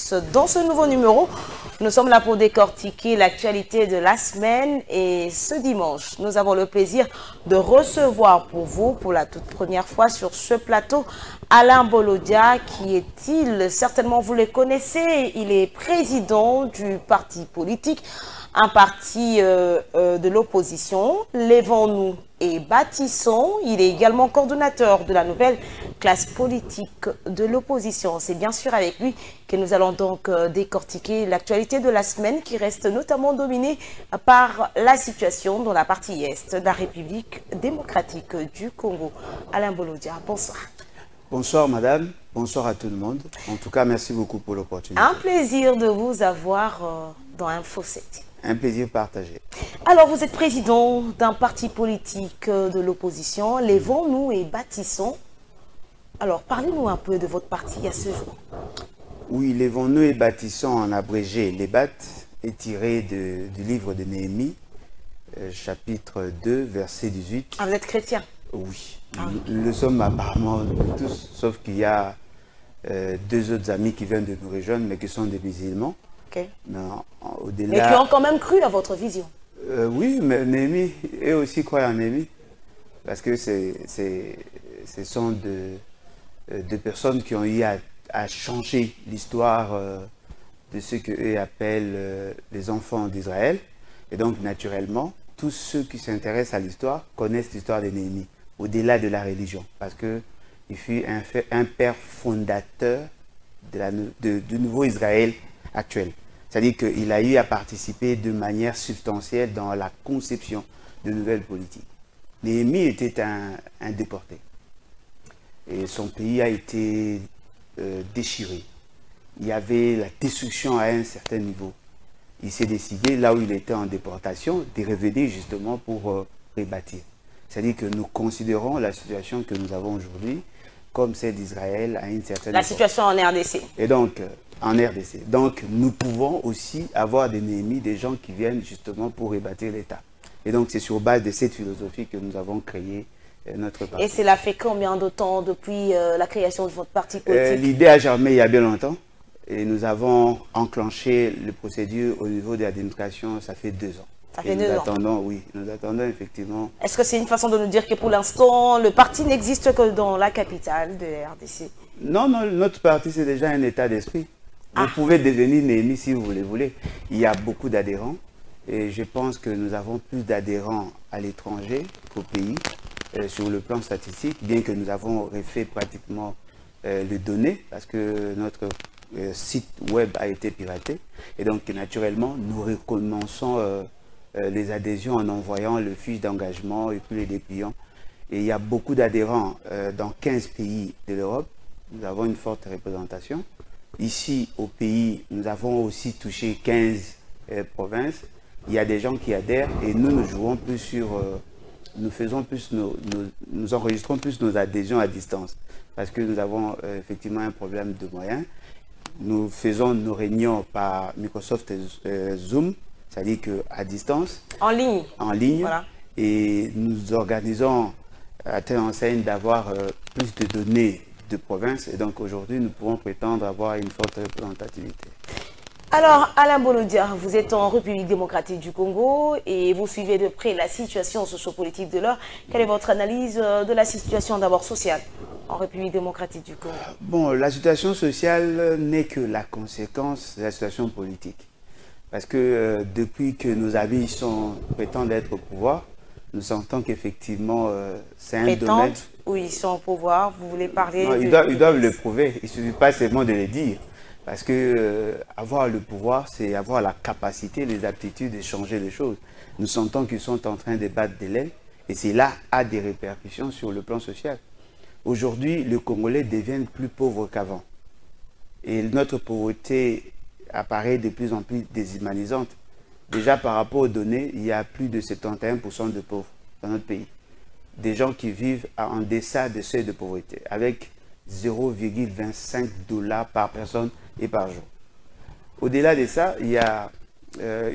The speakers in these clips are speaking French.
tous. Dans ce nouveau numéro, nous sommes là pour décortiquer l'actualité de la semaine et ce dimanche, nous avons le plaisir de recevoir pour vous, pour la toute première fois sur ce plateau, Alain Bolodia. Qui est-il? Certainement vous le connaissez, il est président du parti politique, un parti de l'opposition, Lèvons-nous et Bâtissons. Il est également coordonnateur de la nouvelle classe politique de l'opposition. C'est bien sûr avec lui que nous allons donc décortiquer l'actualité de la semaine qui reste notamment dominée par la situation dans la partie est de la République démocratique du Congo. Alain Bolodia, bonsoir. Bonsoir madame, bonsoir à tout le monde. En tout cas, merci beaucoup pour l'opportunité. Un plaisir de vous avoir dans Info 7. Un plaisir partagé. Alors, vous êtes président d'un parti politique de l'opposition, Lèvons-nous et Bâtissons. Alors, parlez-nous un peu de votre parti à ce jour. Oui, Lèvons-nous et Bâtissons, en abrégé, les BAT, est tiré du livre de Néhémie, chapitre 2, verset 18. Ah, vous êtes chrétien? Oui, nous le sommes apparemment tous, sauf qu'il y a deux autres amis qui viennent de nous rejoindre, mais qui sont des musulmans. Okay. Mais qui ont quand même cru à votre vision. Oui, mais Néhémie, eux aussi croient en Néhémie. Parce que ce sont deux personnes qui ont eu à changer l'histoire de ce qu'eux appellent les enfants d'Israël. Et donc, naturellement, tous ceux qui s'intéressent à l'histoire connaissent l'histoire de Néhémie, au-delà de la religion. Parce qu'il fut un père fondateur du nouveau Israël actuel. C'est-à-dire qu'il a eu à participer de manière substantielle dans la conception de nouvelles politiques. Néhémie était un déporté. Et son pays a été déchiré. Il y avait la destruction à un certain niveau. Il s'est décidé, là où il était en déportation, de revenir justement pour rebâtir. C'est-à-dire que nous considérons la situation que nous avons aujourd'hui comme celle d'Israël à une certaine époque. La situation en RDC. Et donc, en RDC. Donc, nous pouvons aussi avoir des Néhémies, des gens qui viennent justement pour rebâtir l'État. Et donc, c'est sur base de cette philosophie que nous avons créé notre parti. Et cela fait combien de temps depuis la création de votre parti politique? L'idée a germé il y a bien longtemps. Et nous avons enclenché le procédure au niveau de l'administration, ça fait 2 ans. Ça fait 2 ans. Oui, nous attendons effectivement. Est-ce que c'est une façon de nous dire que pour l'instant, le parti n'existe que dans la capitale de la RDC? Non, non, notre parti, c'est déjà un état d'esprit. Vous pouvez devenir Néhémie si vous le voulez. Il y a beaucoup d'adhérents et je pense que nous avons plus d'adhérents à l'étranger qu'au pays sur le plan statistique, bien que nous avons refait pratiquement les données parce que notre site web a été piraté. Et donc, naturellement, nous recommençons les adhésions en envoyant le fiche d'engagement et puis les dépliants. Et il y a beaucoup d'adhérents dans 15 pays de l'Europe. Nous avons une forte représentation. Ici, au pays, nous avons aussi touché 15 provinces. Il y a des gens qui adhèrent et nous jouons plus sur... nous faisons plus nous enregistrons plus nos adhésions à distance parce que nous avons effectivement un problème de moyens. Nous faisons nos réunions par Microsoft Zoom, c'est-à-dire qu'à distance. En ligne. En ligne. Voilà. Et nous organisons à telle enseigne d'avoir plus de données de province. Et donc aujourd'hui, nous pouvons prétendre avoir une forte représentativité. Alors, Alain Bolodia, vous êtes en République démocratique du Congo et vous suivez de près la situation sociopolitique de l'heure. Quelle est votre analyse de la situation d'abord sociale en République démocratique du Congo? Bon, la situation sociale n'est que la conséquence de la situation politique. Parce que depuis que nos amis prétendent être au pouvoir, nous sentons qu'effectivement, c'est un domaine... Oui, ils sont au pouvoir, vous voulez parler... Non, ils doivent le prouver, il ne suffit pas seulement de le dire. Parce que avoir le pouvoir, c'est avoir la capacité, les aptitudes de changer les choses. Nous sentons qu'ils sont en train de battre des l'aile et cela a des répercussions sur le plan social. Aujourd'hui, les Congolais deviennent plus pauvres qu'avant. Et notre pauvreté apparaît de plus en plus déshumanisante. Déjà par rapport aux données, il y a plus de 71% de pauvres dans notre pays. Des gens qui vivent en deçà de seuil de pauvreté, avec 0,25 $ par personne et par jour. Au-delà de ça, il y a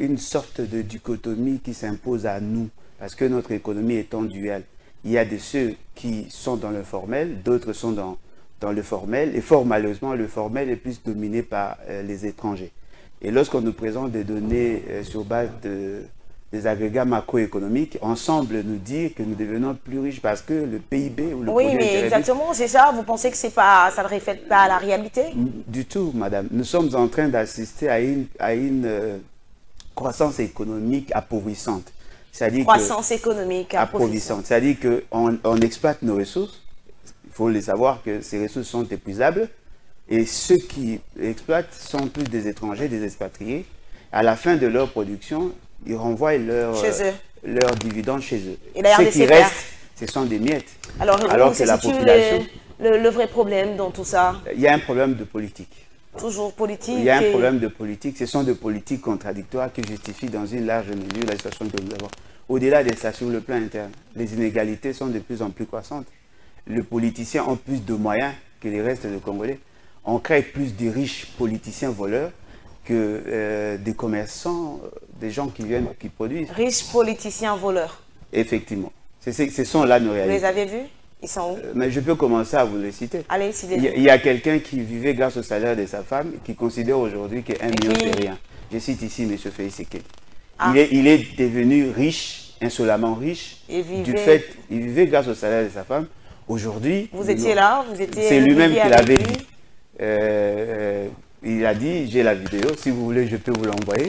une sorte de dichotomie qui s'impose à nous, parce que notre économie est en duel. Il y a de ceux qui sont dans le formel, d'autres sont dans le formel, et fort malheureusement, le formel est plus dominé par les étrangers. Et lorsqu'on nous présente des données sur base des agrégats macroéconomiques, on semble nous dire que nous devenons plus riches parce que le PIB ou le Oui, produit mais intérieur exactement, c'est ça. Vous pensez que c'est pas, ça ne reflète pas la réalité? du tout, madame. Nous sommes en train d'assister à une croissance économique appauvrissante. Croissance économique appauvrissante. C'est-à-dire qu'on exploite nos ressources. Il faut les savoir que ces ressources sont épuisables. Et ceux qui exploitent sont plus des étrangers, des expatriés. À la fin de leur production, ils renvoient leurs dividendes chez eux. Et d'ailleurs, ce qui reste, ce sont des miettes. Alors que la population... le vrai problème dans tout ça? Il y a un problème de politique. Toujours politique. Il y a un problème de politique. Ce sont des politiques contradictoires qui justifient dans une large mesure la situation que nous avons. Au-delà de ça, sur le plan interne, les inégalités sont de plus en plus croissantes. Les politiciens ont plus de moyens que les restes des Congolais. On crée plus de riches politiciens voleurs que des commerçants, des gens qui produisent. Riches politiciens voleurs. Effectivement. Ce sont là nos réalités. Vous les avez vus? Ils sont où? Mais je peux commencer à vous les citer. Allez, il y a quelqu'un qui vivait grâce au salaire de sa femme, qui considère aujourd'hui que 1 million c'est rien. Je cite ici M. Félix Sekedi. Il est devenu riche, insolemment riche, il vivait grâce au salaire de sa femme. Aujourd'hui... Vous étiez là, c'est lui-même qui l'avait dit. Il a dit, j'ai la vidéo, si vous voulez je peux vous l'envoyer.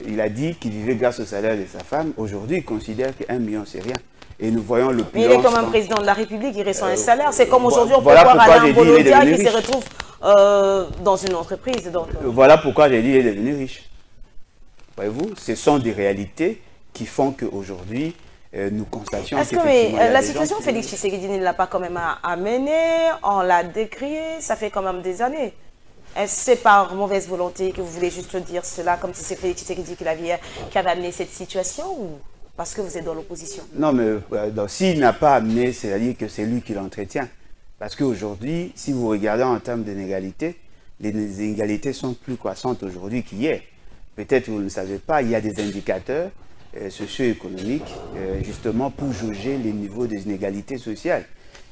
Il a dit qu'il vivait grâce au salaire de sa femme. Aujourd'hui, il considère que 1 million c'est rien. Et nous voyons l'opulence. Mais il est comme un président de la République, il reçoit un salaire. C'est comme aujourd'hui, on peut voir Alain Bolodia qui se retrouve dans une entreprise. Donc, voilà pourquoi j'ai dit qu'il est devenu riche. Voyez-vous, ce sont des réalités qui font qu'aujourd'hui, nous constations que la situation Félix Tshisekedi ne l'a pas quand même amenée, on l'a décrié, ça fait quand même des années. Est-ce que c'est par mauvaise volonté que vous voulez juste dire cela, comme si c'est Félix Tshisekedi qui avait amené cette situation, ou parce que vous êtes dans l'opposition? Non, mais s'il n'a pas amené, c'est-à-dire que c'est lui qui l'entretient. Parce qu'aujourd'hui, si vous regardez en termes d'inégalité, les inégalités sont plus croissantes aujourd'hui qu'hier. Peut-être vous ne le savez pas, il y a des indicateurs socio-économiques justement pour juger les niveaux des inégalités sociales.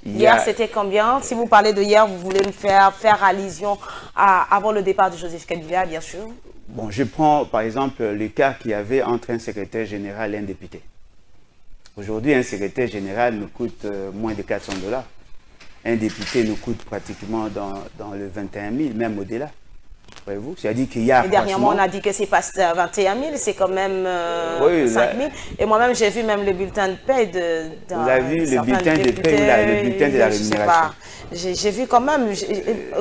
Hier, c'était combien? Si vous parlez de hier, vous voulez me faire allusion avant le départ de Joseph Kabila, bien sûr. Bon, je prends par exemple l'écart qu'il y avait entre un secrétaire général et un député. Aujourd'hui, un secrétaire général nous coûte moins de 400 $. Un député nous coûte pratiquement dans le 21 000, même au-delà. Voyez-vous, c'est-à-dire qu'il y a... Et dernièrement, on a dit que c'est pas 21 000, c'est quand même 5 000. Et moi-même, j'ai vu même le bulletin de paie de... Vous avez vu le bulletin de paie ou le bulletin de la rémunération? J'ai vu quand même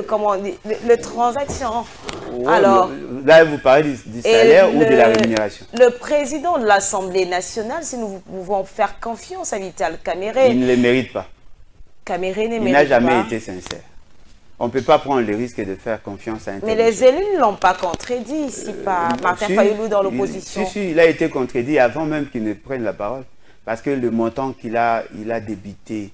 comment le transaction. Ouais, alors, là, vous parlez du salaire ou de la rémunération? Le président de l'Assemblée nationale, si nous pouvons faire confiance à Vital Kamerhe... Il ne le mérite pas. Kamerhe ne mérite pas. Il n'a jamais été sincère. On ne peut pas prendre le risque de faire confiance à un tel. Mais les élus ne l'ont pas contredit, si pas Martin Fayulu dans l'opposition. Si, il a été contredit avant même qu'il ne prenne la parole. Parce que le montant qu'il a débité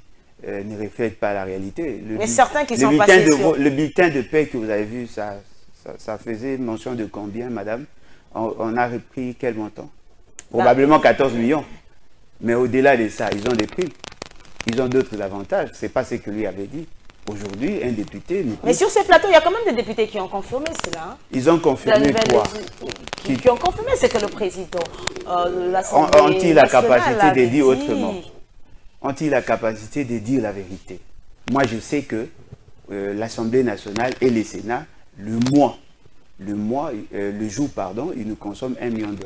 ne reflète pas la réalité. Mais certains qui sont passés sur... Le bulletin de paie que vous avez vu, ça faisait mention de combien, madame? On a repris quel montant? Probablement 14 millions. Mais au-delà de ça, ils ont des primes. Ils ont d'autres avantages. Ce n'est pas ce que lui avait dit. Aujourd'hui, un député... Mais sur ces plateaux, il y a quand même des députés qui ont confirmé cela. Hein? Ils ont confirmé quoi? Qui ont confirmé, c'est que le président de l'Assemblée ont-ils la capacité de dire autrement? Ont-ils la capacité de dire la vérité? Moi, je sais que l'Assemblée nationale et le Sénat, le jour, ils nous consomment 1 million de $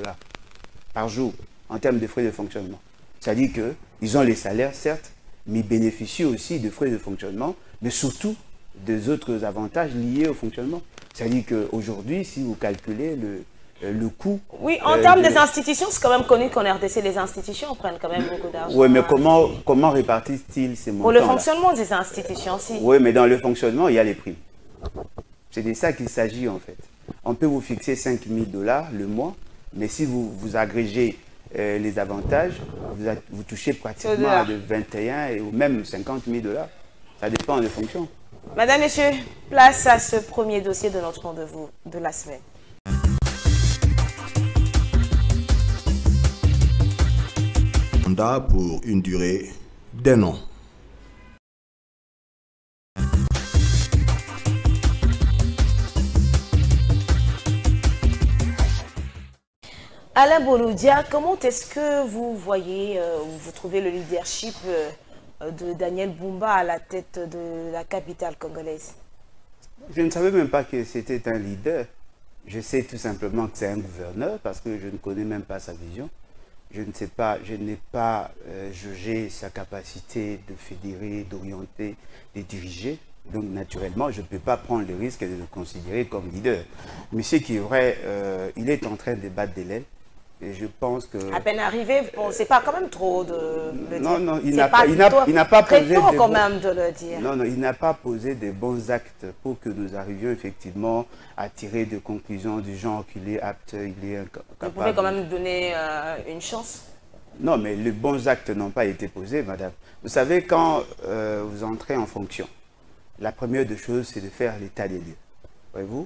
par jour en termes de frais de fonctionnement. C'est-à-dire qu'ils ont les salaires, certes, mais ils bénéficient aussi de frais de fonctionnement, mais surtout des autres avantages liés au fonctionnement. C'est-à-dire qu'aujourd'hui, si vous calculez le coût... Oui, en termes des institutions, c'est quand même connu qu'en RDC, les institutions prennent quand même beaucoup d'argent. Oui, mais comment répartissent-ils ces montants? Pour le fonctionnement des institutions, si. Oui, mais dans le fonctionnement, il y a les primes. C'est de ça qu'il s'agit en fait. On peut vous fixer 5 000 $ le mois, mais si vous agrégez les avantages, vous touchez pratiquement de 21 ou même 50 000 $. Ça dépend des fonctions. Madame, Messieurs, place à ce premier dossier de notre rendez-vous de la semaine. Mandat pour une durée d'1 an. Alain Boloudia, comment est-ce que vous voyez, vous trouvez le leadership de Daniel Bumba à la tête de la capitale congolaise? Je ne savais même pas que c'était un leader. Je sais tout simplement que c'est un gouverneur parce que je ne connais même pas sa vision. Je ne sais pas, je n'ai pas jugé sa capacité de fédérer, d'orienter, de diriger. Donc naturellement, je ne peux pas prendre le risque de le considérer comme leader. Mais ce qui est vrai, il est en train de battre des l'aile. Et je pense que... À peine arrivé, bon, c'est pas quand même trop de le dire. Non, non, il n'a pas très posé tôt des quand bons... même de le dire. Non, non, il n'a pas posé des bons actes pour que nous arrivions effectivement à tirer des conclusions du genre qu'il est apte, il est capable. Vous pouvez quand même donner une chance? Non, mais les bons actes n'ont pas été posés, madame. Vous savez, quand vous entrez en fonction, la première des choses, c'est de faire l'état des lieux. Voyez-vous,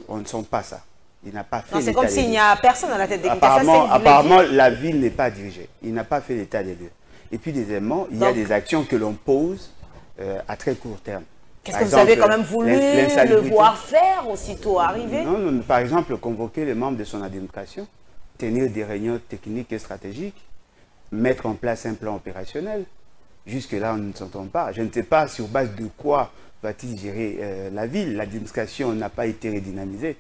on ne sent pas ça. Il n'a pas fait l'état des lieux. C'est comme s'il n'y a personne à la tête des Apparemment, la ville n'est pas dirigée. Il n'a pas fait l'état des lieux. Et puis, deuxièmement, il y a des actions que l'on pose à très court terme. Qu'est-ce que vous avez quand même voulu le voir faire aussitôt arrivé? Non, non, par exemple, convoquer les membres de son administration, tenir des réunions techniques et stratégiques, mettre en place un plan opérationnel. Jusque-là, on ne s'entend pas. Je ne sais pas sur base de quoi va-t-il gérer la ville. L'administration n'a pas été redynamisée.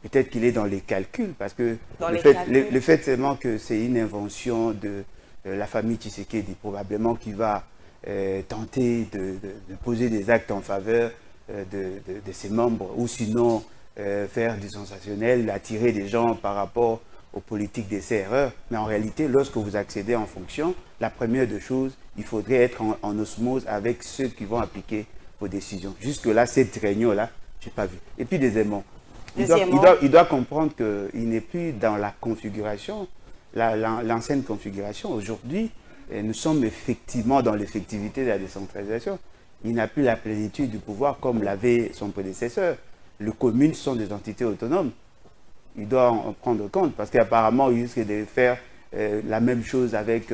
Peut-être qu'il est dans les calculs, parce que le fait seulement que c'est une invention de la famille Tshisekedi, probablement qui va tenter de poser des actes en faveur de ses membres, ou sinon faire du sensationnel, attirer des gens par rapport aux politiques des CRE. Mais en réalité, lorsque vous accédez en fonction, la première des choses, il faudrait être en osmose avec ceux qui vont appliquer vos décisions. Jusque-là, cette réunion-là, je n'ai pas vu. Et puis, deuxièmement, il doit comprendre qu'il n'est plus dans la configuration, l'ancienne configuration. Aujourd'hui, nous sommes effectivement dans l'effectivité de la décentralisation. Il n'a plus la plénitude du pouvoir comme l'avait son prédécesseur. Les communes sont des entités autonomes. Il doit en prendre compte parce qu'apparemment, il risque de faire la même chose avec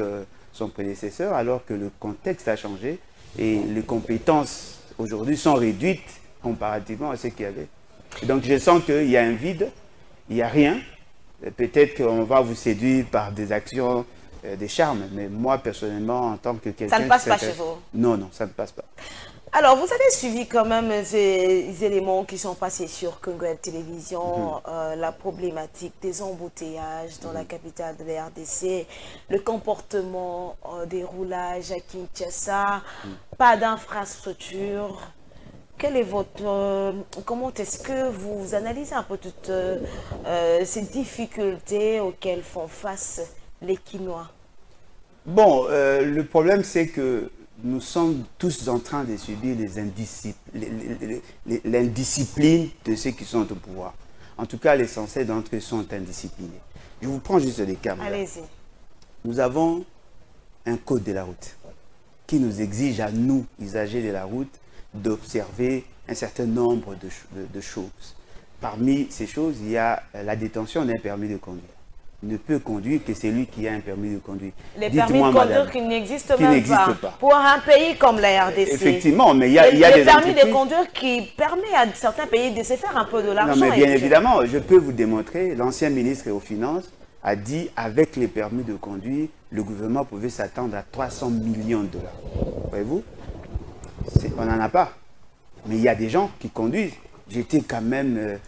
son prédécesseur alors que le contexte a changé et les compétences aujourd'hui sont réduites comparativement à ce qu'il y avait. Donc je sens qu'il y a un vide, il n'y a rien. Peut-être qu'on va vous séduire par des actions, des charmes, mais moi personnellement, en tant que quelqu'un... Ça ne passe pas chez vous? Non, non, ça ne passe pas. Alors, vous avez suivi quand même ces éléments qui sont passés sur Congo Télévision, la problématique des embouteillages dans la capitale de la RDC, le comportement des roulages à Kinshasa, pas d'infrastructure. Quel est votre... comment est-ce que vous analysez un peu toutes ces difficultés auxquelles font face les Kinois? Bon, le problème c'est que nous sommes tous en train de subir l'indiscipline de ceux qui sont au pouvoir. En tout cas, l'essentiel d'entre eux sont indisciplinés. Je vous prends juste des cas. Allez-y. Nous avons un code de la route qui nous exige à nous, usagers de la route, d'observer un certain nombre de choses. Parmi ces choses, il y a la détention d'un permis de conduire. Il ne peut conduire que celui qui a un permis de conduire. Les permis de conduire qui n'existent même pas. Pour un pays comme la RDC. Effectivement, mais il y a des permis de conduire qui permet à certains pays de se faire un peu de l'argent. Non, mais bien évidemment, je peux vous démontrer, l'ancien ministre aux Finances a dit, avec les permis de conduire, le gouvernement pouvait s'attendre à 300 millions de dollars. Voyez-vous? On n'en a pas. Mais il y a des gens qui conduisent. J'étais quand même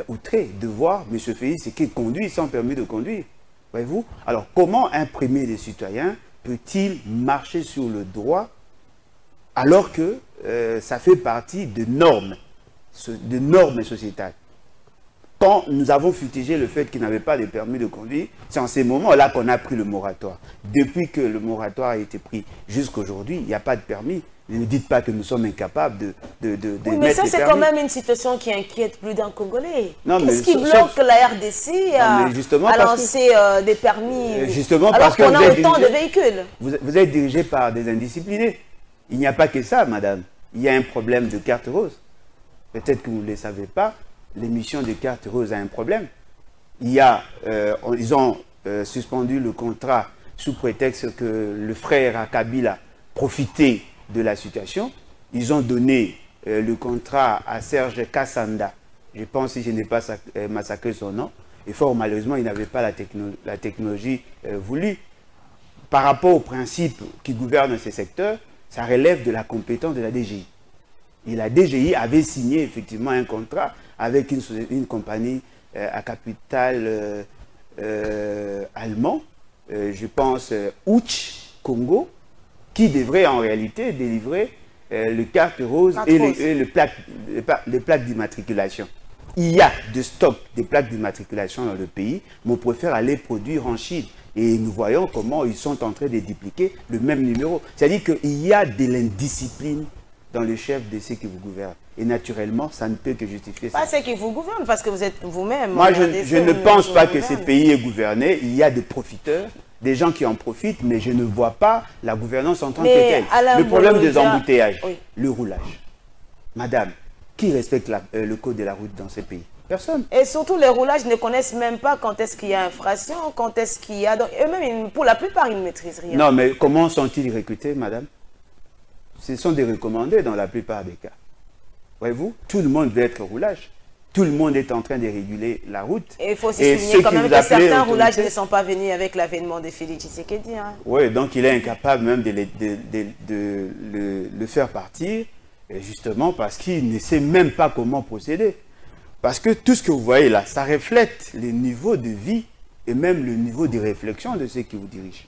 outré de voir M. Félix qui conduit sans permis de conduire. Voyez-vous? Alors, comment un premier des citoyens peut-il marcher sur le droit alors que ça fait partie de normes sociétales? Quand nous avons fustigé le fait qu'il n'avait pas de permis de conduire, c'est en ces moments-là qu'on a pris le moratoire. Depuis que le moratoire a été pris jusqu'à aujourd'hui, il n'y a pas de permis. Ne dites pas que nous sommes incapables de oui, mais ça, c'est quand même une situation qui inquiète plus d'un Congolais. Qu'est-ce qui bloque la RDC à lancer des permis alors qu'on a autant de véhicules? Vous êtes dirigé par des indisciplinés. Il n'y a pas que ça, madame. Il y a un problème de carte rose. Peut-être que vous ne le savez pas, l'émission de carte rose a un problème. Ils ont suspendu le contrat sous prétexte que le frère à Kabila profitait de la situation. Ils ont donné le contrat à Serge Kassanda. Je pense, si je n'ai pas massacré son nom, Et fort malheureusement, ils n'avaient pas la technologie voulue. Par rapport aux principes qui gouvernent ces secteurs, ça relève de la compétence de la DGI. Et la DGI avait signé effectivement un contrat avec une compagnie à capital allemand, je pense Ouch Congo, qui devrait en réalité délivrer le carte rose et les plaques d'immatriculation. Il y a de stock des plaques d'immatriculation dans le pays, mais on préfère aller produire en Chine. Et nous voyons comment ils sont en train de dupliquer le même numéro. C'est-à-dire qu'il y a de l'indiscipline dans le chef de ceux qui vous gouvernent. Et naturellement, ça ne peut que justifier ça. Pas ceux qui vous gouvernent, parce que vous êtes vous-même. Moi, je ne pense pas que ces pays est gouverné. Il y a des profiteurs, des gens qui en profitent, mais je ne vois pas la gouvernance en tant que telle. Le problème des embouteillages, oui. Le roulage. Madame, qui respecte le code de la route dans ces pays? Personne. Et surtout, les roulages ne connaissent même pas quand est-ce qu'il y a infraction, quand est-ce qu'il y a... Eux-mêmes, pour la plupart, ils ne maîtrisent rien. Non, mais comment sont-ils recrutés, madame? Ce sont des recommandés dans la plupart des cas. Voyez-vous, tout le monde veut être au roulage. Tout le monde est en train de réguler la route. Et il faut aussi souligner quand même que certains roulages ne sont pas venus avec l'avènement de Félix Tshisekedi. Hein. Oui, donc il est incapable même de le faire partir, justement parce qu'il ne sait même pas comment procéder. Parce que tout ce que vous voyez là, ça reflète le niveau de vie et même le niveau de réflexion de ceux qui vous dirigent.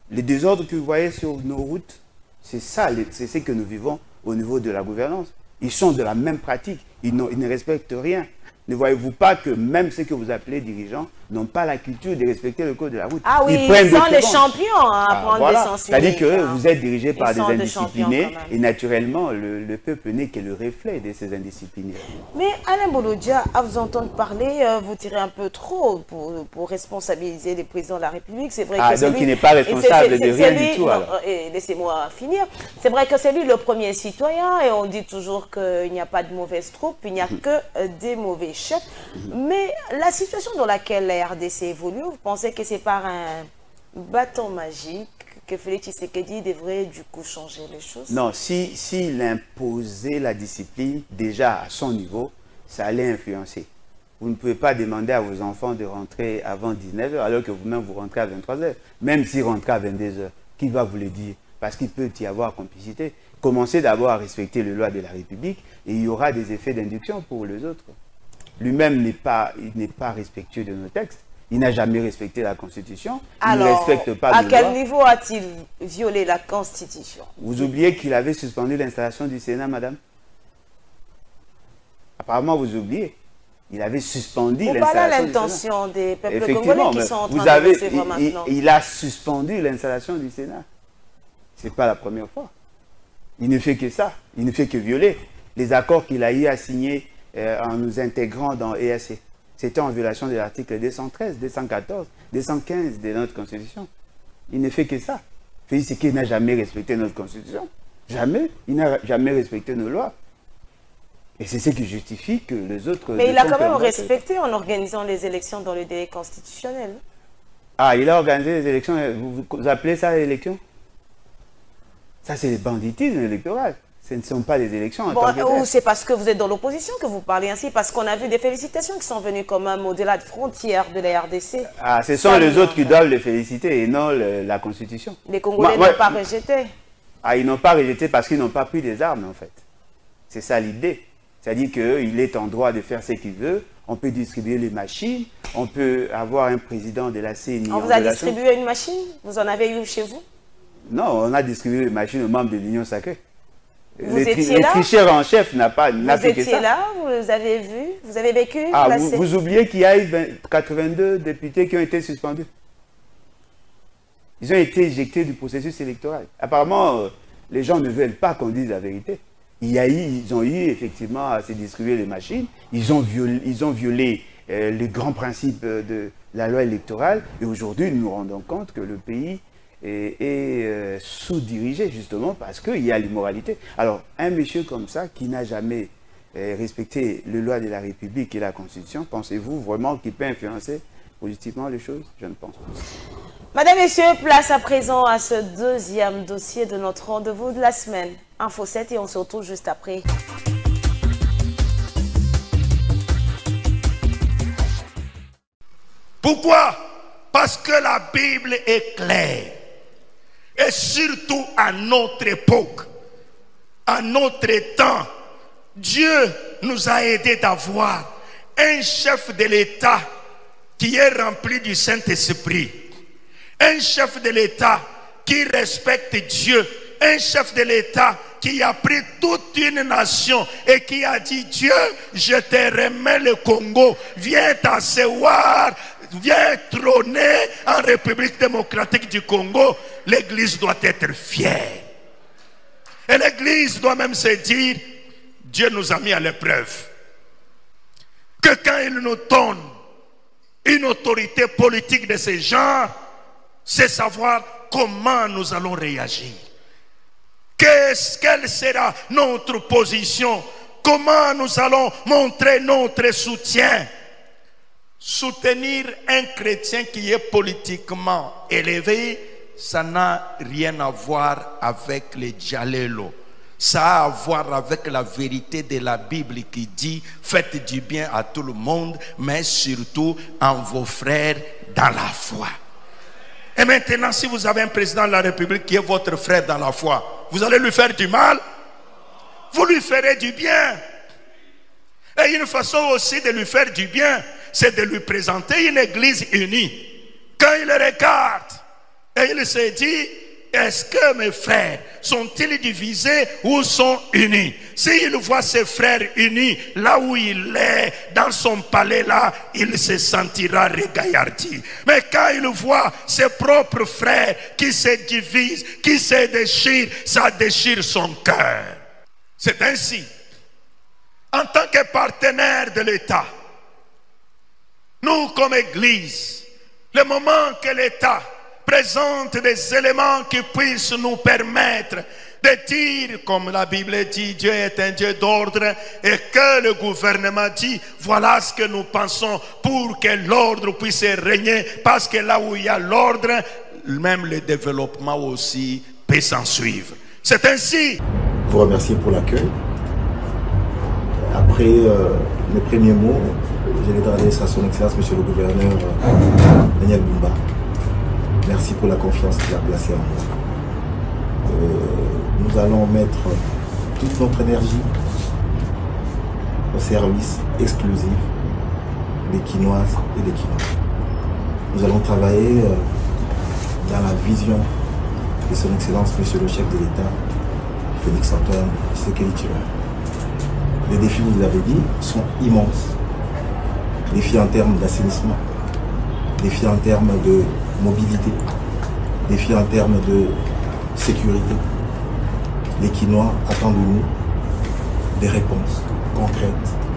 Les désordres que vous voyez sur nos routes, c'est ça, c'est ce que nous vivons au niveau de la gouvernance. Ils sont de la même pratique, ils ne respectent rien. Ne voyez-vous pas que même ceux que vous appelez dirigeants n'ont pas la culture de respecter le code de la route? Ah oui, ils sont les champions à prendre des sensibilités. C'est-à-dire que vous êtes dirigés par des indisciplinés et naturellement, le peuple n'est que le reflet de ces indisciplinés. Mais Alain Bolodia, à vous entendre parler, vous tirez un peu trop pour responsabiliser les présidents de la République. C'est vrai que donc il n'est pas responsable de rien du tout. Laissez-moi finir. C'est vrai que c'est lui le premier citoyen et on dit toujours qu'il n'y a pas de mauvaise troupe, il n'y a que des mauvais chefs. Mais la situation dans laquelle la RDC évolue, vous pensez que c'est par un bâton magique que Félix Tshisekedi devrait du coup changer les choses? Non, s'il imposait la discipline déjà à son niveau, ça allait influencer. Vous ne pouvez pas demander à vos enfants de rentrer avant 19 h alors que vous-même vous rentrez à 23 h. Même s'ils rentrent à 22 h, qui va vous le dire? Parce qu'il peut y avoir complicité. Commencez d'abord à respecter les lois de la République et il y aura des effets d'induction pour les autres. Lui-même n'est pas respectueux de nos textes. Il n'a jamais respecté la Constitution. Alors, il ne respecte pas à quel niveau a-t-il violé la Constitution? Vous oubliez qu'il avait suspendu l'installation du Sénat, madame? Apparemment, vous oubliez. Il avait suspendu l'installation du Sénat. Voilà l'intention des peuples congolais qui sont en train de recevoir maintenant. Il a suspendu l'installation du Sénat. Ce n'est pas la première fois. Il ne fait que ça. Il ne fait que violer les accords qu'il a eu à signer en nous intégrant dans EAC. C'était en violation de l'article 213, 214, 215 de notre Constitution. Il ne fait que ça. Félix Tshisekedi n'a jamais respecté notre Constitution. Jamais. Il n'a jamais respecté nos lois. Et c'est ce qui justifie que les autres... Mais il a quand même respecté en organisant les élections dans le délai constitutionnel. Ah, il a organisé les élections. Vous appelez ça l'élection? Ça, c'est le banditisme électoral. Ce ne sont pas les élections en tant que ou c'est parce que vous êtes dans l'opposition que vous parlez ainsi, parce qu'on a vu des félicitations qui sont venues quand même au-delà de frontières de la RDC. Ah, ce sont les autres qui doivent les féliciter et non la Constitution. Les Congolais n'ont pas rejeté. Ah, ils n'ont pas rejeté parce qu'ils n'ont pas pris des armes, en fait. C'est ça l'idée. C'est-à-dire qu'il est en droit de faire ce qu'il veut. On peut distribuer les machines. On peut avoir un président de la CENI. On vous a distribué une machine? Vous en avez eu chez vous? Non, on a distribué les machines aux membres de l'Union sacrée. Vous étiez là? Le tricheur en chef n'a fait que ça. Vous étiez là? Vous avez vu? Vous avez vécu? Ah, vous oubliez qu'il y a eu 82 députés qui ont été suspendus. Ils ont été éjectés du processus électoral. Apparemment, les gens ne veulent pas qu'on dise la vérité. Ils ont eu effectivement à se distribuer les machines. Ils ont violé les grands principes de la loi électorale. Et aujourd'hui, nous nous rendons compte que le pays est sous-dirigé justement parce qu'il y a l'immoralité. Alors, un monsieur comme ça qui n'a jamais respecté les lois de la République et la Constitution, pensez-vous vraiment qu'il peut influencer positivement les choses? Je ne pense pas. Madame, Messieurs, place à présent à ce deuxième dossier de notre rendez-vous de la semaine. Info 7 et on se retrouve juste après. Pourquoi? Parce que la Bible est claire. Et surtout à notre époque, à notre temps, Dieu nous a aidés d'avoir un chef de l'État qui est rempli du Saint-Esprit. Un chef de l'État qui respecte Dieu. Un chef de l'État qui a pris toute une nation et qui a dit: Dieu, je te remets le Congo, viens t'asseoir, viens trôner en République démocratique du Congo. L'Église doit être fière. Et l'Église doit même se dire: Dieu nous a mis à l'épreuve. Que quand il nous donne une autorité politique de ce genre, c'est savoir comment nous allons réagir. Quelle sera notre position? Comment nous allons montrer notre soutien? Soutenir un chrétien qui est politiquement élevé, ça n'a rien à voir avec les djalelo. Ça a à voir avec la vérité de la Bible qui dit: faites du bien à tout le monde, mais surtout à vos frères dans la foi. Et maintenant, si vous avez un président de la République qui est votre frère dans la foi, vous allez lui faire du mal? Vous lui ferez du bien. Et une façon aussi de lui faire du bien, c'est de lui présenter une église unie. Quand il regarde et il se dit: est-ce que mes frères sont-ils divisés ou sont unis? S'il voit ses frères unis là où il est, dans son palais là, il se sentira regaillardi. Mais quand il voit ses propres frères qui se divisent, qui se déchirent, ça déchire son cœur. C'est ainsi, en tant que partenaire de l'État, nous comme Église, le moment que l'État présente des éléments qui puissent nous permettre de dire, comme la Bible dit, Dieu est un Dieu d'ordre, et que le gouvernement dit: voilà ce que nous pensons pour que l'ordre puisse régner, parce que là où il y a l'ordre, même le développement aussi peut s'en suivre. C'est ainsi. Vous remercier pour l'accueil. Après mes premiers mots, je vais adresser à son Excellence, Monsieur le Gouverneur Daniel Bumba. Merci pour la confiance qu'il a placée en moi. Nous allons mettre toute notre énergie au service exclusif des Quinoises et des Quinois. Nous allons travailler dans la vision de son Excellence, Monsieur le chef de l'État, Félix Antoine Tshisekedi Tshilombo. Les défis, vous l'avez dit, sont immenses. Défis en termes d'assainissement, défis en termes de mobilité, défis en termes de sécurité. Les Quinois attendent de nous des réponses concrètes,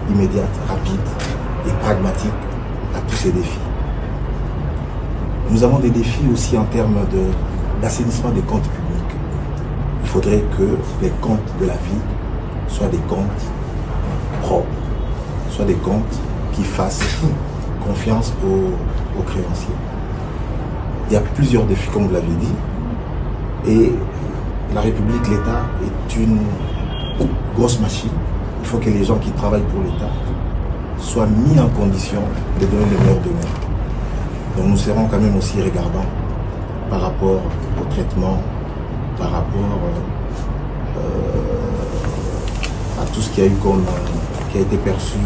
immédiates, rapides et pragmatiques à tous ces défis. Nous avons des défis aussi en termes d'assainissement des comptes publics. Il faudrait que les comptes de la ville soient des comptes propres, soient des comptes qui fassent confiance aux créanciers. Il y a plusieurs défis, comme vous l'avez dit, et la République, l'État est une grosse machine. Il faut que les gens qui travaillent pour l'État soient mis en condition de donner le meilleur d'eux-mêmes. Donc nous serons quand même aussi regardants par rapport au traitement, par rapport à tout ce qui a été perçu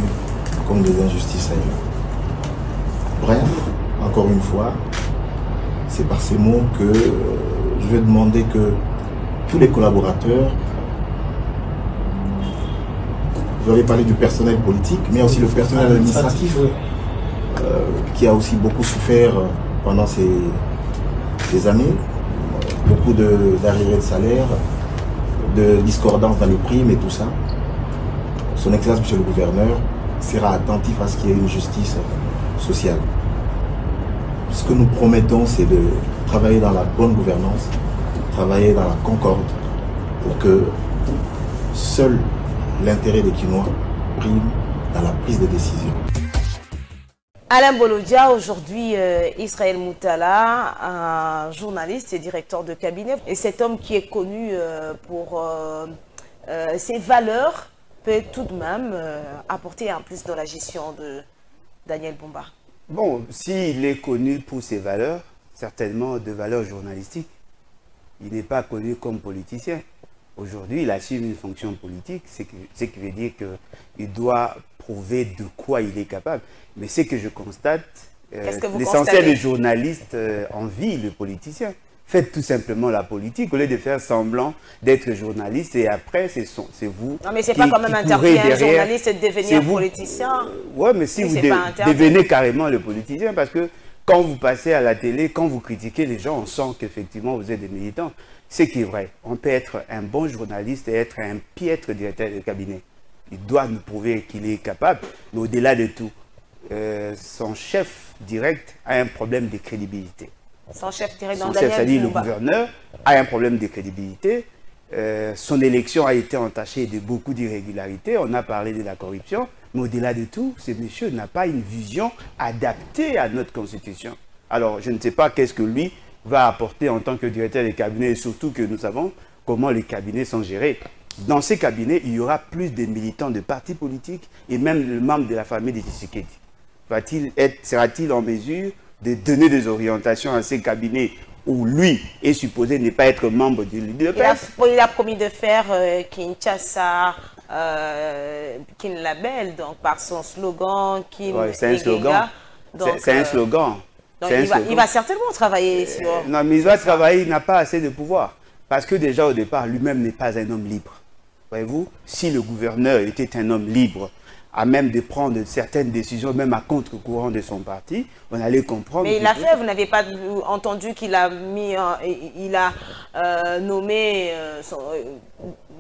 comme des injustices ailleurs. Bref, encore une fois, c'est par ces mots que je vais demander que tous les collaborateurs, vous avez parlé du personnel politique, mais aussi le personnel administratif, qui a aussi beaucoup souffert pendant ces années, beaucoup d'arrivées de salaire, de discordance dans les primes et tout ça. Son Excellence, Monsieur le Gouverneur, sera attentif à ce qu'il y ait une justice sociale. Ce que nous promettons, c'est de travailler dans la bonne gouvernance, travailler dans la concorde, pour que seul l'intérêt des Quinois prime dans la prise de décision. Alain Bolodia, aujourd'hui Israël Moutala, un journaliste et directeur de cabinet. Et cet homme qui est connu pour ses valeurs peut tout de même apporter un plus dans la gestion de Daniel Bumba. Bon, s'il est connu pour ses valeurs, certainement de valeurs journalistiques, il n'est pas connu comme politicien. Aujourd'hui, il assume une fonction politique, ce qui veut dire qu'il doit prouver de quoi il est capable. Mais ce que je constate, l'essentiel des journalistes envie le politicien. Faites tout simplement la politique au lieu de faire semblant d'être journaliste et après c'est vous. Non mais c'est pas quand même interdit un journaliste de devenir politicien. Ouais, mais si vous devenez carrément le politicien, parce que quand vous passez à la télé, quand vous critiquez les gens, on sent qu'effectivement vous êtes des militants. Ce qui est vrai, on peut être un bon journaliste et être un piètre directeur de cabinet. Il doit nous prouver qu'il est capable, mais au-delà de tout, son chef direct a un problème de crédibilité. Son chef direct dans Son chef, c'est-à-dire le gouverneur, a un problème de crédibilité. Son élection a été entachée de beaucoup d'irrégularités. On a parlé de la corruption. Mais au-delà de tout, ce monsieur n'a pas une vision adaptée à notre constitution. Alors, je ne sais pas qu'est-ce que lui va apporter en tant que directeur des cabinets, et surtout que nous savons comment les cabinets sont gérés. Dans ces cabinets, il y aura plus de militants de partis politiques et même le membre de la famille de Tshisekedi. Sera-t-il en mesure de donner des orientations à ces cabinets où lui est supposé ne pas être membre du l'UDPS? Il a promis de faire Kinshasa Kin Label, donc par son slogan Kin. Ouais, c'est un slogan. C'est un slogan. Donc il va certainement travailler sur... Non, mais il va travailler, il n'a pas assez de pouvoir. Parce que déjà au départ, lui-même n'est pas un homme libre. Voyez-vous, si le gouverneur était un homme libre, à même de prendre certaines décisions, même à contre-courant de son parti, on allait comprendre. Mais il l'a fait, vous n'avez pas entendu qu'il a mis, nommé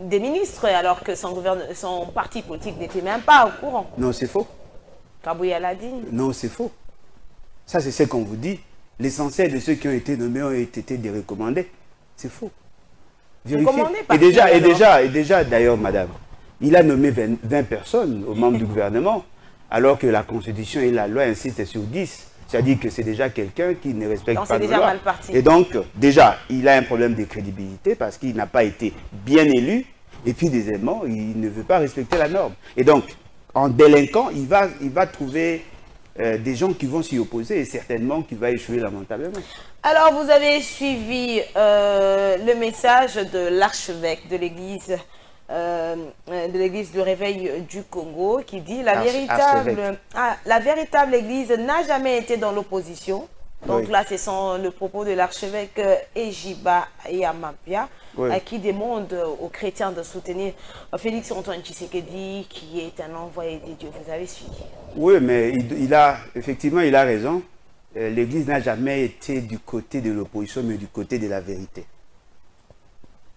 des ministres alors que son parti politique n'était même pas au courant. Non, c'est faux. Kabouya l'a dit. Non, c'est faux. Ça, c'est ce qu'on vous dit. L'essentiel de ceux qui ont été nommés ont été des recommandés. C'est faux. Vérifiez. Et déjà, d'ailleurs, madame, il a nommé 20 personnes aux membres du gouvernement, alors que la Constitution et la loi insistent sur 10. C'est-à-dire que c'est déjà quelqu'un qui ne respecte pas la loi. Mal parti. Et donc, déjà, il a un problème de crédibilité parce qu'il n'a pas été bien élu. Et puis, deuxièmement, il ne veut pas respecter la norme. Et donc, en délinquant, il va trouver des gens qui vont s'y opposer et certainement qu'il va échouer lamentablement. Alors, vous avez suivi le message de l'archevêque de l'église du Réveil du Congo qui dit la véritable église n'a jamais été dans l'opposition. Donc oui. Là, ce sont le propos de l'archevêque Ejiba Yamapia qui demande aux chrétiens de soutenir Félix Antoine Tshisekedi qui est un envoyé de Dieu. Vous avez suivi? Oui, mais effectivement, il a raison. L'église n'a jamais été du côté de l'opposition, mais du côté de la vérité.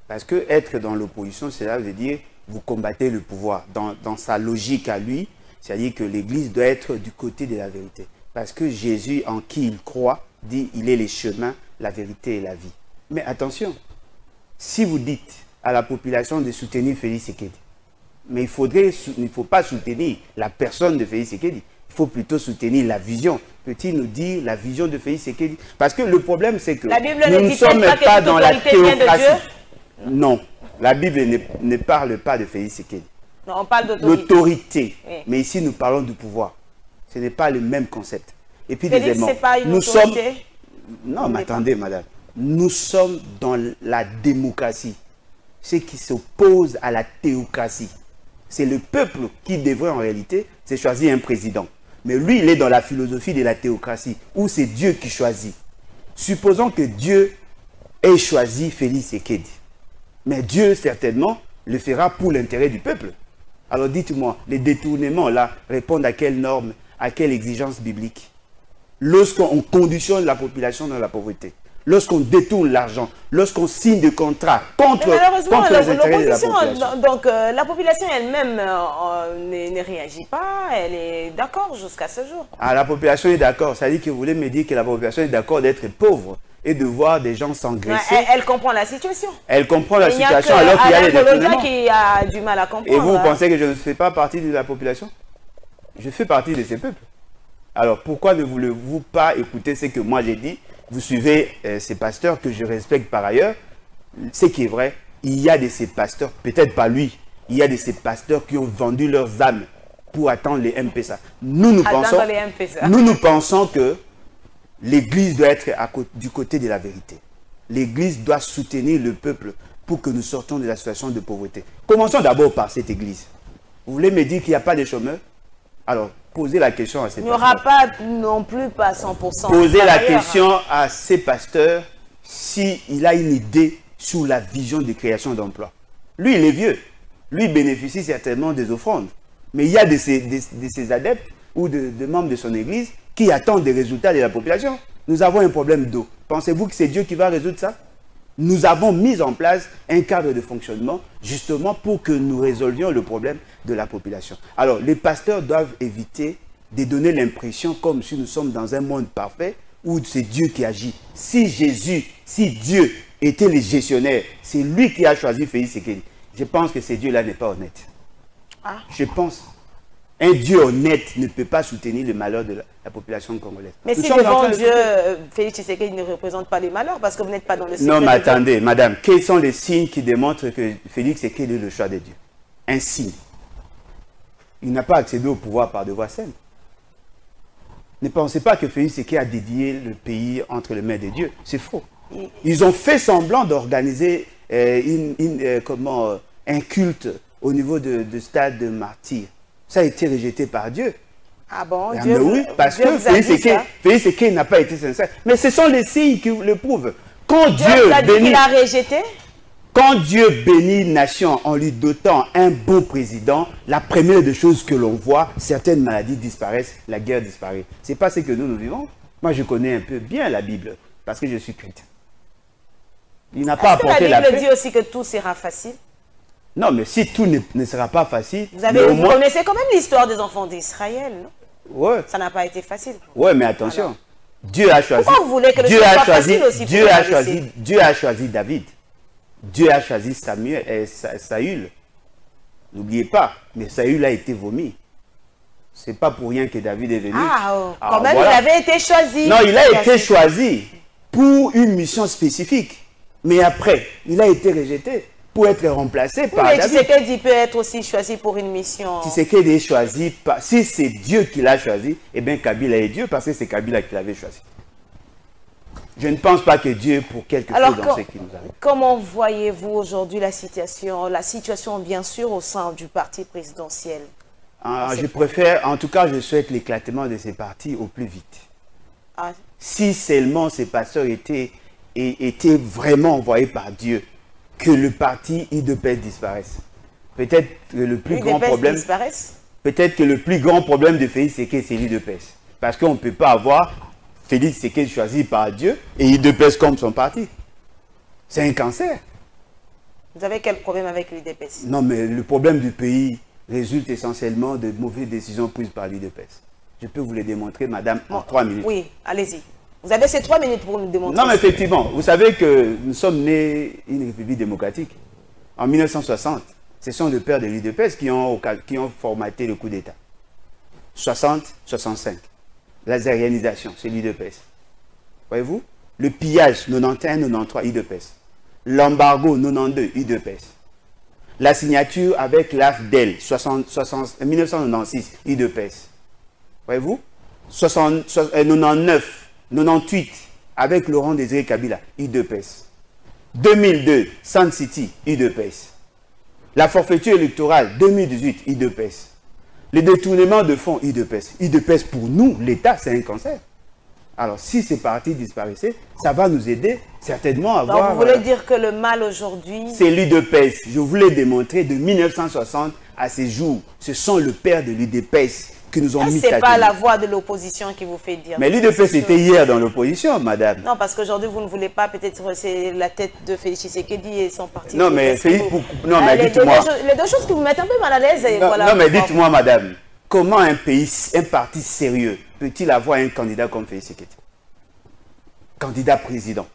Parce que être dans l'opposition, cela veut dire vous combattez le pouvoir. Dans sa logique à lui, c'est-à-dire que l'Église doit être du côté de la vérité. Parce que Jésus, en qui il croit, dit il est le chemin, la vérité et la vie. Mais attention, si vous dites à la population de soutenir Félix Tshisekedi, mais il ne faut pas soutenir la personne de Félix Tshisekedi, il faut plutôt soutenir la vision. Peut-il nous dire la vision de Félix Tshisekedi? Parce que le problème, c'est que nous ne sommes pas dans la théocratie. Non, la Bible ne parle pas de Félix Tshisekedi. Non, on parle d'autorité. Oui. Mais ici, nous parlons du pouvoir. Ce n'est pas le même concept. Et puis, Félix, deuxièmement, c'est pas une nous autorité. sommes... Non, mais attendez, madame. Nous sommes dans la démocratie. Ce qui s'oppose à la théocratie. C'est le peuple qui devrait, en réalité, se choisir un président. Mais lui, il est dans la philosophie de la théocratie, où c'est Dieu qui choisit. Supposons que Dieu ait choisi Félix Tshisekedi. Mais Dieu, certainement, le fera pour l'intérêt du peuple. Alors dites-moi, les détournements là répondent à quelle norme, à quelle exigence biblique? Lorsqu'on conditionne la population dans la pauvreté, lorsqu'on détourne l'argent, lorsqu'on signe des contrats contre les intérêts de la population. Donc la population elle-même ne réagit pas, elle est d'accord jusqu'à ce jour. Ah, la population est d'accord, ça veut dire que vous voulez me dire que la population est d'accord d'être pauvre et de voir des gens s'engraisser. Elle comprend la situation. Elle comprend la situation alors qu'il y a des détournements. Qui a du mal à comprendre. Et vous pensez que je ne fais pas partie de la population? Je fais partie de ces peuples. Alors pourquoi ne voulez-vous pas écouter ce que moi j'ai dit? Vous suivez ces pasteurs que je respecte par ailleurs. Ce qui est vrai, il y a de ces pasteurs, peut-être pas lui, il y a de ces pasteurs qui ont vendu leurs âmes pour attendre les M-Pesa. Nous pensons que l'Église doit être du côté de la vérité. L'Église doit soutenir le peuple pour que nous sortions de la situation de pauvreté. Commençons d'abord par cette Église. Vous voulez me dire qu'il n'y a pas de chômeurs? Alors, posez la question à ces pasteurs. Il n'y aura pas non plus pas 100%. Posez la question à ces pasteurs s'il a une idée sur la vision de création d'emplois. Lui, il est vieux. Lui, il bénéficie certainement des offrandes. Mais il y a de ses adeptes ou de membres de son Église qui attendent des résultats de la population. Nous avons un problème d'eau. Pensez-vous que c'est Dieu qui va résoudre ça? Nous avons mis en place un cadre de fonctionnement justement pour que nous résolvions le problème de la population. Alors, les pasteurs doivent éviter de donner l'impression comme si nous sommes dans un monde parfait où c'est Dieu qui agit. Si Dieu était le gestionnaire, c'est lui qui a choisi Félix Tshisekedi. Je pense que ce Dieu-là n'est pas honnête. Ah. Je pense. Un Dieu honnête ne peut pas soutenir le malheur de la population congolaise. Mais si devant Dieu, Félix Tshisekedi ne représente pas les malheurs, parce que vous n'êtes pas dans le secret. Non, mais attendez, madame, quels sont les signes qui démontrent que Félix Tshisekedi est le choix de Dieu? Un signe. Il n'a pas accédé au pouvoir par devoir simple. Ne pensez pas que Félix Tshisekedi a dédié le pays entre les mains de Dieu. C'est faux. Ils ont fait semblant d'organiser un culte au niveau de stade de martyrs. Ça a été rejeté par Dieu. Ah bon? Dieu, oui, parce que Félix Tshisekedi n'a pas été sincère. Mais ce sont les signes qui le prouvent. Quand Dieu bénit, a rejeté? Quand Dieu bénit une nation en lui dotant un bon président, la première des choses que l'on voit, certaines maladies disparaissent, la guerre disparaît. Ce n'est pas ce que nous vivons. Moi, je connais un peu bien la Bible, parce que je suis chrétien. Il n'a pas apporté la paix. La Bible dit aussi que tout sera facile. Non, mais si tout ne sera pas facile... Vous connaissez quand même l'histoire des enfants d'Israël, non? Oui. Ça n'a pas été facile. Oui, mais attention. Alors, Dieu a choisi... Pourquoi vous voulez que le soit facile aussi? Dieu a choisi David. Dieu a choisi Saül. N'oubliez pas, mais Saül a été vomi. Ce n'est pas pour rien que David est venu. Quand même, voilà. Il avait été choisi. Non, il a été choisi pour une mission spécifique. Mais après, il a été rejeté pour être remplacé par David. Tshisekedi peut être aussi choisi pour une mission. Tshisekedi est choisi par... Si c'est Dieu qui l'a choisi, eh bien Kabila est Dieu parce que c'est Kabila qui l'avait choisi. Je ne pense pas que Dieu pour quelque chose dans ce qui nous arrive. Comment voyez-vous aujourd'hui la situation bien sûr au sein du parti présidentiel? Je préfère, en tout cas je souhaite l'éclatement de ces partis au plus vite. Si seulement ces pasteurs étaient vraiment envoyés par Dieu, que le parti UDPS disparaisse. Peut-être que le plus grand problème... Peut-être que le plus grand problème de Félix Tshisekedi, c'est l'UDPS. Parce qu'on ne peut pas avoir Félix Tshisekedi choisi par Dieu et UDPS comme son parti. C'est un cancer. Vous avez quel problème avec l'UDPS? Non, mais le problème du pays résulte essentiellement de mauvaises décisions prises par l'UDPS. Je peux vous les démontrer, madame, en 3 minutes. Oui, allez-y. Vous avez ces 3 minutes pour nous démontrer. Non, mais effectivement, vous savez que nous sommes nés une république démocratique. En 1960, ce sont les pères de l'UDPS qui ont formaté le coup d'État. 60-65. L'azérianisation, c'est l'UDPS. Voyez-vous? Le pillage, 91-93, UDPS. L'embargo, 92, UDPS. La signature avec l'AFDEL, 1996, UDPS. Voyez-vous? 99, 98, avec Laurent Désiré Kabila, UDPS. 2002, Sun City, UDPS. La forfaiture électorale, 2018, UDPS. Les détournements de fonds, UDPS. UDPS, pour nous, l'État, c'est un cancer. Alors, si ces partis disparaissaient, ça va nous aider certainement à voir... Donc, vous voulez dire que le mal aujourd'hui... C'est l'UDPS. Je voulais démontrer de 1960 à ces jours. Ce sont le père de l'UDPS qui nous ont mis... Ce n'est pas la voix de l'opposition qui vous fait dire... Mais l'UDPS était hier dans l'opposition, madame. Non, parce qu'aujourd'hui, vous ne voulez pas peut-être c'est la tête de Félix Tshisekedi et son parti... Non, mais Félix... Non, mais dites-moi... Les deux choses qui vous mettent un peu mal à l'aise... Non, mais dites-moi, madame, comment un parti sérieux peut-il avoir un candidat comme Félix Tshisekedi? Candidat président.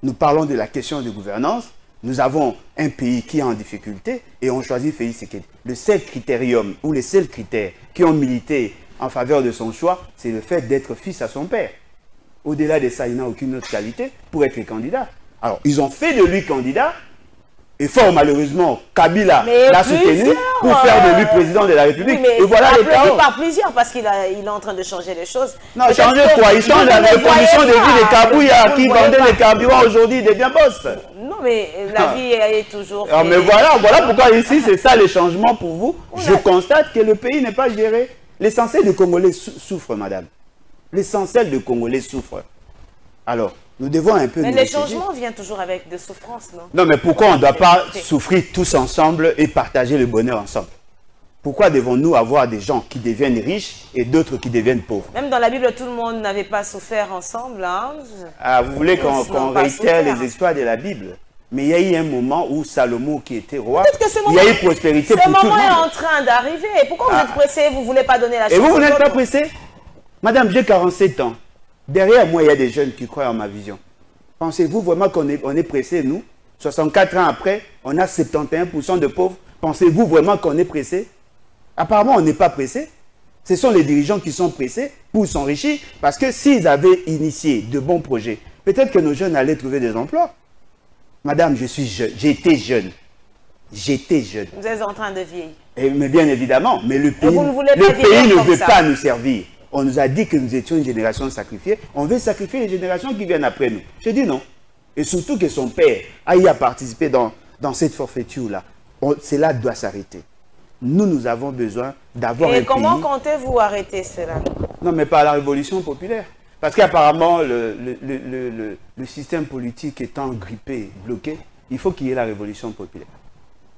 Nous parlons de la question de gouvernance. Nous avons un pays qui est en difficulté et on choisit Félix Tshisekedi. Le seul critérium ou les seuls critères qui ont milité en faveur de son choix, c'est le fait d'être fils à son père. Au-delà de ça, il n'a aucune autre qualité pour être candidat. Alors, ils ont fait de lui candidat Et fort malheureusement, Kabila l'a soutenu pour faire de lui président de la République. Oui, mais et voilà les chaos. par plusieurs, parce qu'il est en train de changer les choses. Non, changer quoi? Il change les conditions de vie des Kabouya qui vendaient les carburants aujourd'hui, des biens boss. Non, mais la vie est toujours... Ah, mais voilà pourquoi ici, c'est ça les changements pour vous. Je constate que le pays n'est pas géré. L'essentiel des Congolais souffre, madame. L'essentiel des Congolais souffre. Alors, nous devons un peu... Mais les changements viennent toujours avec des souffrances, non? Non, mais pourquoi on ne doit pas souffrir tous ensemble et partager le bonheur ensemble? Pourquoi devons-nous avoir des gens qui deviennent riches et d'autres qui deviennent pauvres? Même dans la Bible, tout le monde n'avait pas souffert ensemble. Hein? Ah, vous voulez qu'on réitère les histoires de la Bible? Mais il y a eu un moment où Salomon, qui était roi, il y a eu prospérité pour tout le monde. Ce moment est en train d'arriver. Pourquoi vous êtes pressé? Vous ne voulez pas donner la chance? Et vous n'êtes pas pressé? Madame, j'ai 47 ans. Derrière moi, il y a des jeunes qui croient en ma vision. Pensez-vous vraiment qu'on est pressé, nous? 64 ans après, on a 71% de pauvres. Pensez-vous vraiment qu'on est pressé? Apparemment, on n'est pas pressé. Ce sont les dirigeants qui sont pressés pour s'enrichir. Parce que s'ils avaient initié de bons projets, peut-être que nos jeunes allaient trouver des emplois. Madame, je suis jeune. J'étais jeune. J'étais jeune. Vous êtes en train de vieillir. Mais bien évidemment. Mais le pays, ne veut pas nous servir. On nous a dit que nous étions une génération sacrifiée. On veut sacrifier les générations qui viennent après nous. Je dis non. Et surtout que son père a y participé dans cette forfaiture-là. Cela doit s'arrêter. Nous avons besoin d'avoir un pays... Et comment comptez-vous arrêter cela? Non, mais par la révolution populaire. Parce qu'apparemment, le système politique étant grippé, bloqué, il faut qu'il y ait la révolution populaire.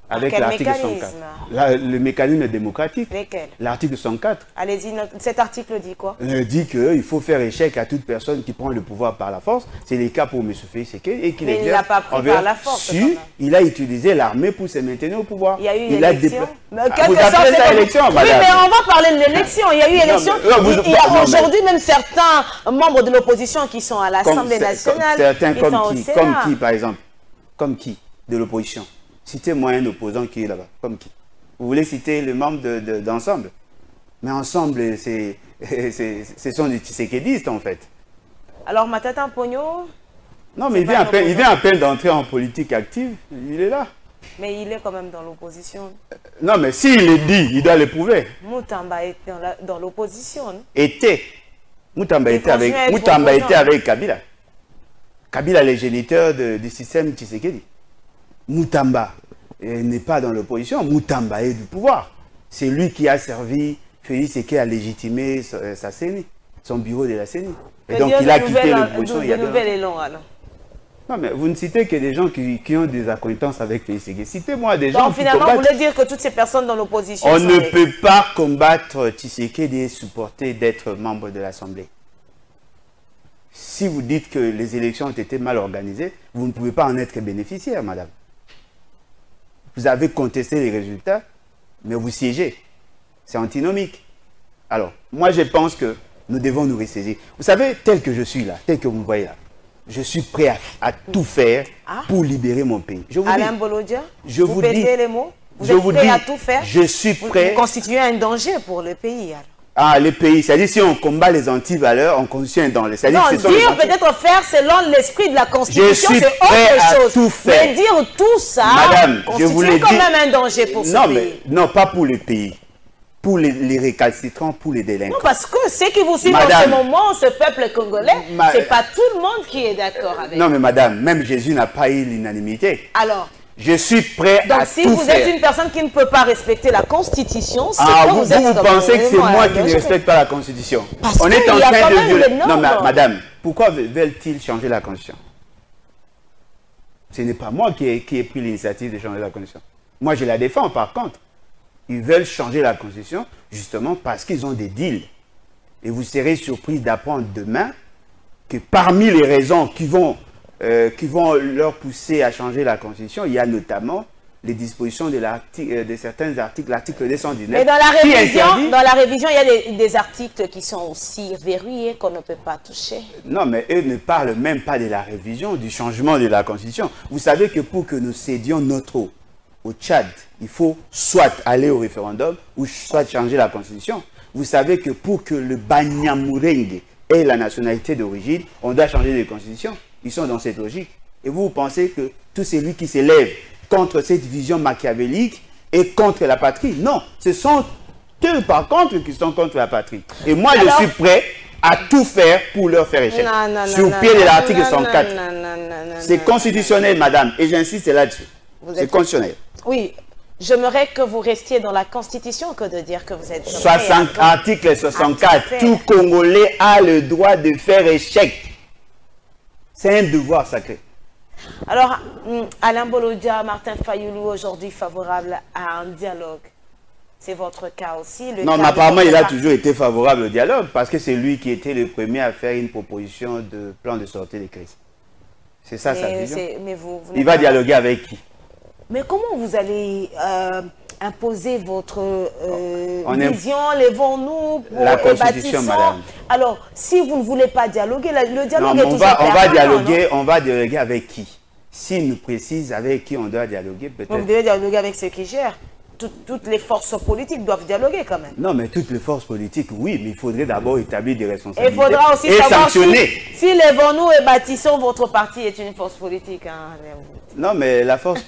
Avec l'article 104. Le mécanisme démocratique. Lequel? L'article 104. Allez-y, cet article dit quoi? Il dit qu'il faut faire échec à toute personne qui prend le pouvoir par la force. C'est le cas pour M. Félix Tshisekedi. Et qu'il mais il ne l'a pas pris par la force. Si, il a utilisé l'armée pour se maintenir au pouvoir. Il y a eu une élection. Vous appelez ça élection, madame? Oui, mais on va parler de l'élection. Il y a eu élection. Il y a aujourd'hui même certains membres de l'opposition qui sont à l'Assemblée nationale. Certains comme qui, par exemple? Comme qui de l'opposition? Citez-moi un opposant qui est là-bas. Comme qui? Vous voulez citer le membre d'Ensemble? Mais Ensemble, ce sont des Tshisekidistes, en fait. Alors, Matata Pogno? Non, mais il vient à peine d'entrer en politique active. Il est là. Mais il est quand même dans l'opposition. Non, mais s'il le dit, il doit le prouver. Moutamba est dans l'opposition. Était. Moutamba était avec Kabila. Kabila est le géniteur du système Tshisekedi. Moutamba n'est pas dans l'opposition. Moutamba est du pouvoir. C'est lui qui a servi Félix Tshisekedi à légitimer sa CENI, son bureau de la CENI. Et donc il a quitté l'opposition il y a deux ans. Non, mais vous ne citez que des gens qui ont des acquaintances avec Félix Tshisekedi. Citez-moi des gens qui finalement, vous voulez dire que toutes ces personnes dans l'opposition... On ne peut pas combattre Tshisekedi et supporter d'être membre de l'Assemblée. Si vous dites que les élections ont été mal organisées, vous ne pouvez pas en être bénéficiaire, madame. Vous avez contesté les résultats, mais vous siégez. C'est antinomique. Alors, moi je pense que nous devons nous ressaisir. Vous savez, tel que je suis là, tel que vous me voyez là, je suis prêt à tout faire pour libérer mon pays. Je vous Alain dis, Bolodia, je vous dis, les mots? Vous êtes prêt à tout faire? Je suis prêt. Vous constituez un danger pour le pays. Alors. Ah, le pays, c'est-à-dire si on combat les antivaleurs, on constitue un danger. Non, dire peut-être faire selon l'esprit de la Constitution, c'est autre chose. Tout faire. Mais dire tout ça, madame, je vous l'ai dit, quand même un danger pour ce pays. Non, pas pour le pays. Pour les récalcitrants, pour les délinquants. Non, parce que ceux qui vous suivent en ce moment, ce peuple congolais, c'est pas tout le monde qui est d'accord avec. Non, mais madame, même Jésus n'a pas eu l'unanimité. Alors, je suis prêt à tout faire. Donc si vous êtes une personne qui ne peut pas respecter la Constitution, c'est vous pensez que c'est moi qui ne respecte pas la Constitution? Parce on est en train de violer. Non, madame, pourquoi veulent-ils changer la Constitution? Ce n'est pas moi qui ai pris l'initiative de changer la Constitution. Moi, je la défends, par contre. Ils veulent changer la Constitution justement parce qu'ils ont des deals. Et vous serez surpris d'apprendre demain que parmi les raisons qui vont leur pousser à changer la Constitution, il y a notamment les dispositions de certains articles, l'article 219. Mais dans la révision, il y a des articles qui sont aussi verrouillés qu'on ne peut pas toucher. Non, mais eux ne parlent même pas de la révision, du changement de la Constitution. Vous savez que pour que nous cédions notre eau au Tchad, il faut soit aller au référendum ou soit changer la Constitution. Vous savez que pour que le Banyamulenge ait la nationalité d'origine, on doit changer de Constitution. Ils sont dans cette logique. Et vous pensez que tout celui qui s'élève contre cette vision machiavélique et contre la patrie. Non, ce sont eux par contre qui sont contre la patrie. Et moi je suis prêt à tout faire pour leur faire échec. Sur pied de l'article 104. C'est constitutionnel, madame, et j'insiste là-dessus. C'est constitutionnel. Oui, j'aimerais que vous restiez dans la Constitution que de dire que vous êtes... Article 64, tout Congolais a le droit de faire échec. C'est un devoir sacré. Alors, Alain Bolodia, Martin Fayoulou, aujourd'hui favorable à un dialogue. C'est votre cas aussi. Non, mais apparemment, il a toujours été favorable au dialogue parce que c'est lui qui était le premier à faire une proposition de plan de sortie de crise. C'est ça sa vision. Il va dialoguer avec qui? Mais comment vous allez imposer votre vision, les vont-nous pour la Constitution, madame. Alors, si vous ne voulez pas dialoguer, le dialogue est toujours on va dialoguer avec qui? S'il nous précise avec qui on doit dialoguer, peut-être. Vous devez dialoguer avec ceux qui gèrent. Toutes les forces politiques doivent dialoguer quand même. Non, mais toutes les forces politiques, oui, mais il faudrait d'abord établir des responsabilités. Il faudra aussi savoir sanctionner. Si les Vons-nous et Bâtissons, votre parti est une force politique. Hein. Non, mais la force,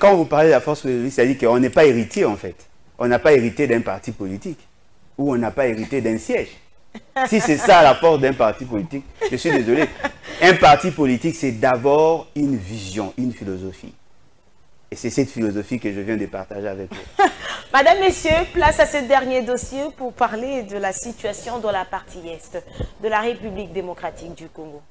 quand vous parlez de la force politique, c'est-à-dire qu'on n'est pas héritier en fait. On n'a pas hérité d'un parti politique ou on n'a pas hérité d'un siège. Si c'est ça la force d'un parti politique, je suis désolé. Un parti politique, c'est d'abord une vision, une philosophie. Et c'est cette philosophie que je viens de partager avec vous. Madame, Messieurs, place à ce dernier dossier pour parler de la situation dans la partie est de la République démocratique du Congo.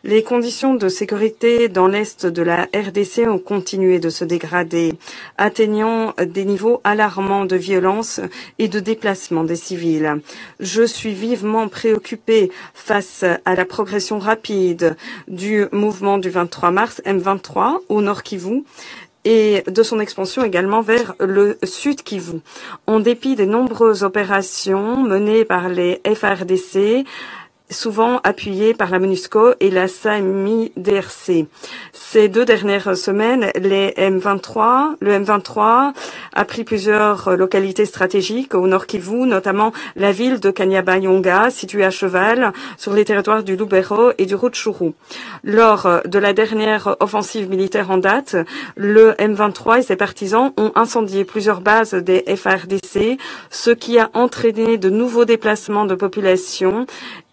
Les conditions de sécurité dans l'est de la RDC ont continué de se dégrader, atteignant des niveaux alarmants de violence et de déplacement des civils. Je suis vivement préoccupé face à la progression rapide du mouvement du 23 mars M23 au Nord Kivu et de son expansion également vers le Sud Kivu. En dépit des nombreuses opérations menées par les FARDC, souvent appuyé par la MONUSCO et la SAMI-DRC. Ces 2 dernières semaines, le M23 a pris plusieurs localités stratégiques au Nord Kivu, notamment la ville de Kanyabayonga, située à cheval sur les territoires du Lubero et du Rutshuru. Lors de la dernière offensive militaire en date, le M23 et ses partisans ont incendié plusieurs bases des FARDC, ce qui a entraîné de nouveaux déplacements de population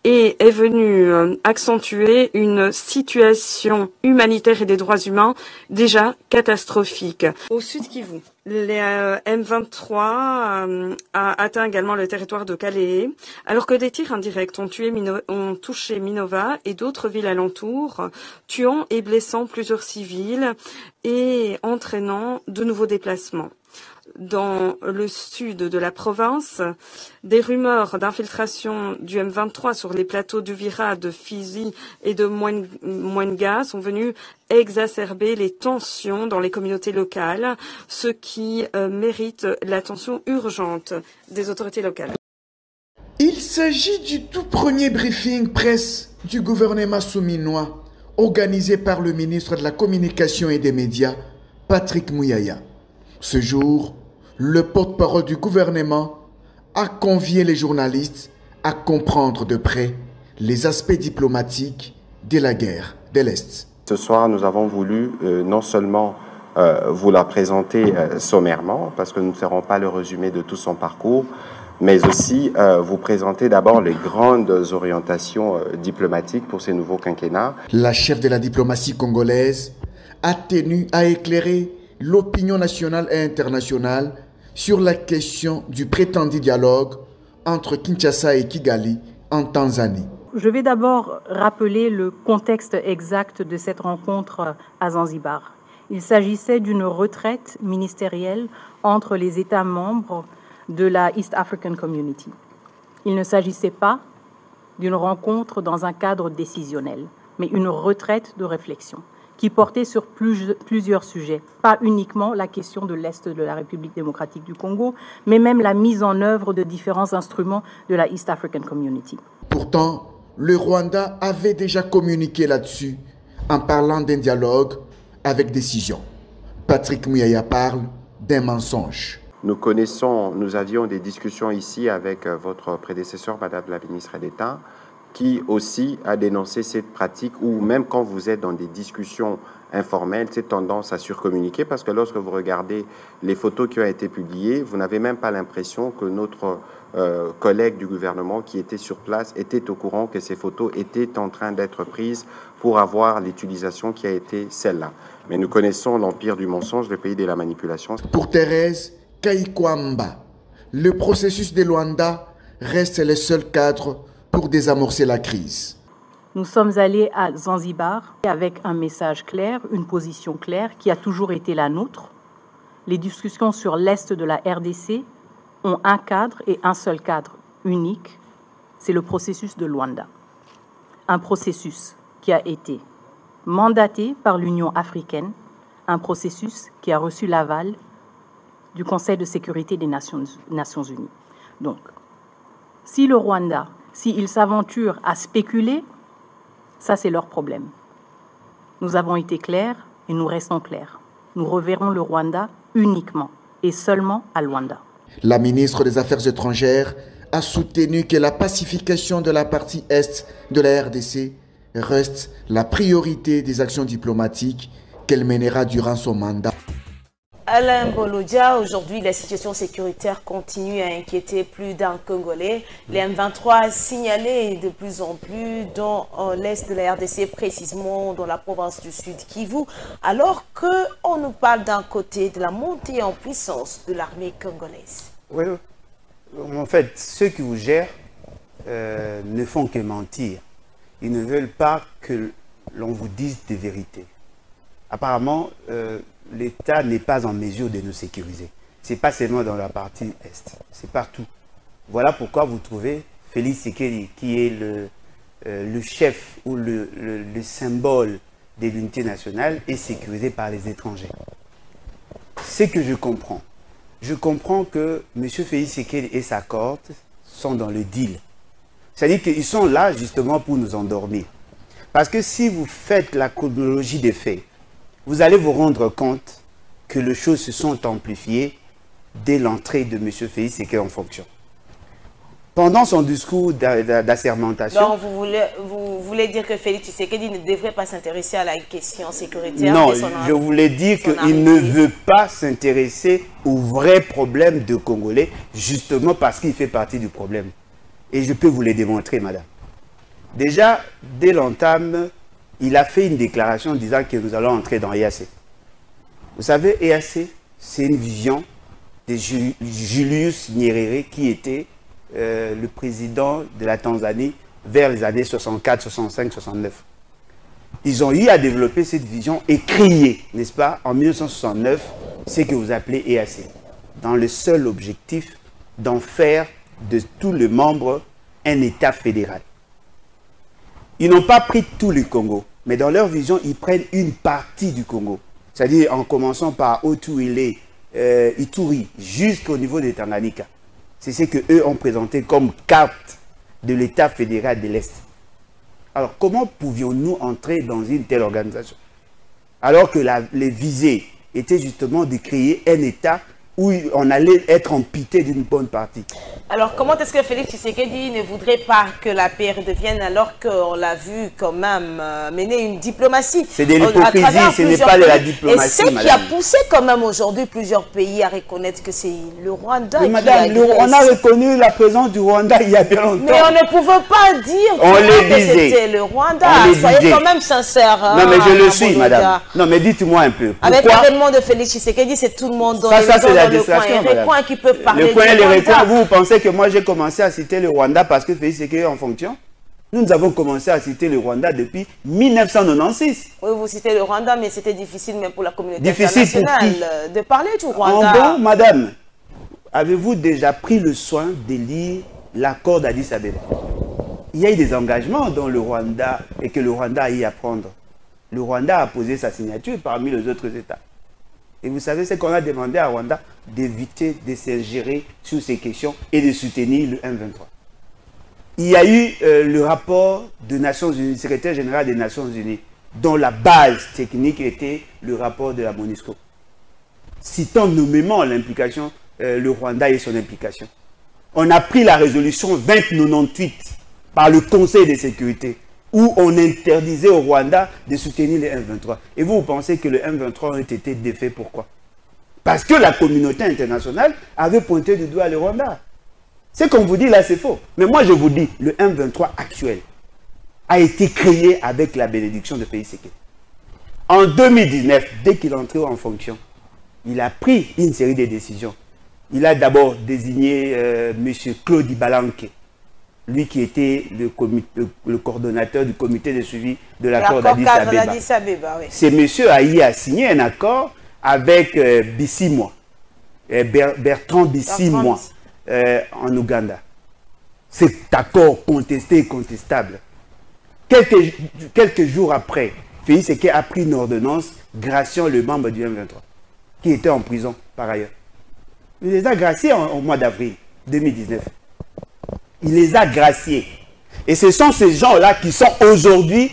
et est venu accentuer une situation humanitaire et des droits humains déjà catastrophique. Au Sud Kivu, les M23 a atteint également le territoire de Calais, alors que des tirs indirects ont touché Minova et d'autres villes alentours, tuant et blessant plusieurs civils et entraînant de nouveaux déplacements. Dans le sud de la province, des rumeurs d'infiltration du M23 sur les plateaux d'Uvira, de Fizi et de Mwenga sont venus exacerber les tensions dans les communautés locales, ce qui mérite l'attention urgente des autorités locales. Il s'agit du tout premier briefing presse du gouvernement souminois organisé par le ministre de la Communication et des Médias, Patrick Mouyaya. Ce jour, le porte-parole du gouvernement a convié les journalistes à comprendre de près les aspects diplomatiques de la guerre de l'Est. Ce soir, nous avons voulu non seulement vous la présenter sommairement, parce que nous ne ferons pas le résumé de tout son parcours, mais aussi vous présenter d'abord les grandes orientations diplomatiques pour ces nouveaux quinquennats. La chef de la diplomatie congolaise a tenu à éclairer l'opinion nationale et internationale sur la question du prétendu dialogue entre Kinshasa et Kigali en Tanzanie. Je vais d'abord rappeler le contexte exact de cette rencontre à Zanzibar. Il s'agissait d'une retraite ministérielle entre les États membres de la East African Community. Il ne s'agissait pas d'une rencontre dans un cadre décisionnel, mais une retraite de réflexion qui portait sur plusieurs sujets, pas uniquement la question de l'Est de la République démocratique du Congo, mais même la mise en œuvre de différents instruments de la East African Community. Pourtant, le Rwanda avait déjà communiqué là-dessus en parlant d'un dialogue avec décision. Patrick Mouyaya parle d'un mensonge. Nous avions des discussions ici avec votre prédécesseur, Madame la ministre d'État, qui aussi a dénoncé cette pratique où même quand vous êtes dans des discussions informelles, cette tendance à surcommuniquer, parce que lorsque vous regardez les photos qui ont été publiées, vous n'avez même pas l'impression que notre collègue du gouvernement qui était sur place était au courant que ces photos étaient en train d'être prises pour avoir l'utilisation qui a été celle-là. Mais nous connaissons l'empire du mensonge, le pays de la manipulation. Pour Thérèse Kaikwamba, le processus de Luanda reste le seul cadre pour désamorcer la crise. Nous sommes allés à Zanzibar avec un message clair, une position claire qui a toujours été la nôtre. Les discussions sur l'Est de la RDC ont un cadre et un seul cadre unique, c'est le processus de Luanda. Un processus qui a été mandaté par l'Union africaine, un processus qui a reçu l'aval du Conseil de sécurité des Nations Unies. Donc, si le Rwanda, s'ils s'aventurent à spéculer, ça c'est leur problème. Nous avons été clairs et nous restons clairs. Nous reverrons le Rwanda uniquement et seulement à Luanda. La ministre des Affaires étrangères a soutenu que la pacification de la partie est de la RDC reste la priorité des actions diplomatiques qu'elle mènera durant son mandat. Alain Bolodia, aujourd'hui, la situation sécuritaire continue à inquiéter plus d'un Congolais. Les M23 signalés de plus en plus dans l'est de la RDC, précisément dans la province du Sud Kivu, alors qu'on nous parle d'un côté de la montée en puissance de l'armée congolaise. Oui, en fait, ceux qui vous gèrent ne font que mentir. Ils ne veulent pas que l'on vous dise des vérités. Apparemment, l'État n'est pas en mesure de nous sécuriser. Ce n'est pas seulement dans la partie Est, c'est partout. Voilà pourquoi vous trouvez Félix Tshisekedi, qui est le chef ou le symbole de l'unité nationale, est sécurisé par les étrangers. Ce que je comprends que M. Félix Tshisekedi et sa cohorte sont dans le deal. C'est-à-dire qu'ils sont là justement pour nous endormir. Parce que si vous faites la chronologie des faits, vous allez vous rendre compte que les choses se sont amplifiées dès l'entrée de M. Félix Tshisekedi en fonction. Pendant son discours d'assermentation... Donc vous voulez dire que Félix Tshisekedi ne devrait pas s'intéresser à la question sécuritaire? Non, je voulais dire qu'il ne veut pas s'intéresser aux vrais problèmes de Congolais, justement parce qu'il fait partie du problème. Et je peux vous les démontrer, madame. Déjà, dès l'entame, il a fait une déclaration disant que nous allons entrer dans EAC. Vous savez, EAC, c'est une vision de Julius Nyerere qui était le président de la Tanzanie vers les années 64, 65, 69. Ils ont eu à développer cette vision et créer, n'est-ce pas, en 1969, ce que vous appelez EAC, dans le seul objectif d'en faire de tous les membres un État fédéral. Ils n'ont pas pris tout le Congo, mais dans leur vision, ils prennent une partie du Congo. C'est-à-dire en commençant par Otuile, Ituri, jusqu'au niveau de Tanganyika. C'est ce qu'eux ont présenté comme carte de l'État fédéral de l'Est. Alors, comment pouvions-nous entrer dans une telle organisation? Alors que les visées étaient justement de créer un État où on allait être ampité d'une bonne partie. Alors, comment est-ce que Félix Tshisekedi ne voudrait pas que la paix redevienne alors qu'on l'a vu quand même mener une diplomatie? C'est de l'hypocrisie, ce n'est pas de la diplomatie, et c'est qui a poussé quand même aujourd'hui plusieurs pays à reconnaître que c'est le Rwanda qui madame, on a reconnu la présence du Rwanda il y a bien longtemps. Mais on ne pouvait pas dire que c'était le Rwanda. Soyez quand même sincère. Non, mais je le suis, madame. Non, mais dites-moi un peu. Avec l'avènement de Félix Tshisekedi, c'est tout le monde dans le coin qui peuvent parler. Le coin et les recoins, vous pensez que moi j'ai commencé à citer le Rwanda parce que Félix Tshisekedi est en fonction? Nous avons commencé à citer le Rwanda depuis 1996. Oui, vous citez le Rwanda, mais c'était difficile même pour la communauté internationale de parler du Rwanda. Bon, madame, avez-vous déjà pris le soin de lire l'accord d'Addis Abeba? Il y a eu des engagements dans le Rwanda et que le Rwanda a eu à prendre. Le Rwanda a posé sa signature parmi les autres États. Et vous savez ce qu'on a demandé à Rwanda? D'éviter de s'ingérer sur ces questions et de soutenir le M23. Il y a eu le rapport de Nations Unies, du secrétaire général des Nations Unies, dont la base technique était le rapport de la MONUSCO, citant nommément l'implication, le Rwanda et son implication. On a pris la résolution 2098 par le Conseil de sécurité, où on interdisait au Rwanda de soutenir les M23. Et vous pensez que le M23 aurait été défait, pourquoi? Parce que la communauté internationale avait pointé du doigt le Rwanda. Ce qu'on vous dit là, c'est faux. Mais moi, je vous dis, le M23 actuel a été créé avec la bénédiction de Félix Tshisekedi. En 2019, dès qu'il est entré en fonction, il a pris une série de décisions. Il a d'abord désigné M. Claude Ibalanke, lui qui était le coordonnateur du comité de suivi de l'accord d'Addis Abeba. Oui. Ce monsieur a signé un accord avec Bisimwa, Bertrand Bisimwa, en Ouganda. Cet accord contesté et contestable. Quelques jours après, Félix Tshisekedi a pris une ordonnance graciant le membre du M23, qui était en prison par ailleurs. Il les a graciés au mois d'avril 2019. Il les a graciés. Et ce sont ces gens-là qui sont aujourd'hui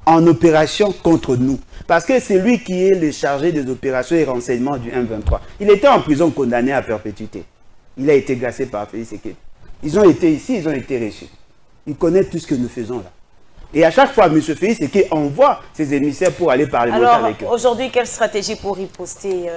en opération contre nous. Parce que c'est lui qui est le chargé des opérations et renseignements du M23. Il était en prison condamné à perpétuité. Il a été gracié par Félix Tshisekedi. Ils ont été ici, ils ont été reçus. Ils connaissent tout ce que nous faisons là. Et à chaque fois, M. Félix Tshisekedi envoie ses émissaires pour aller parler avec eux. Alors, aujourd'hui, quelle stratégie pour riposter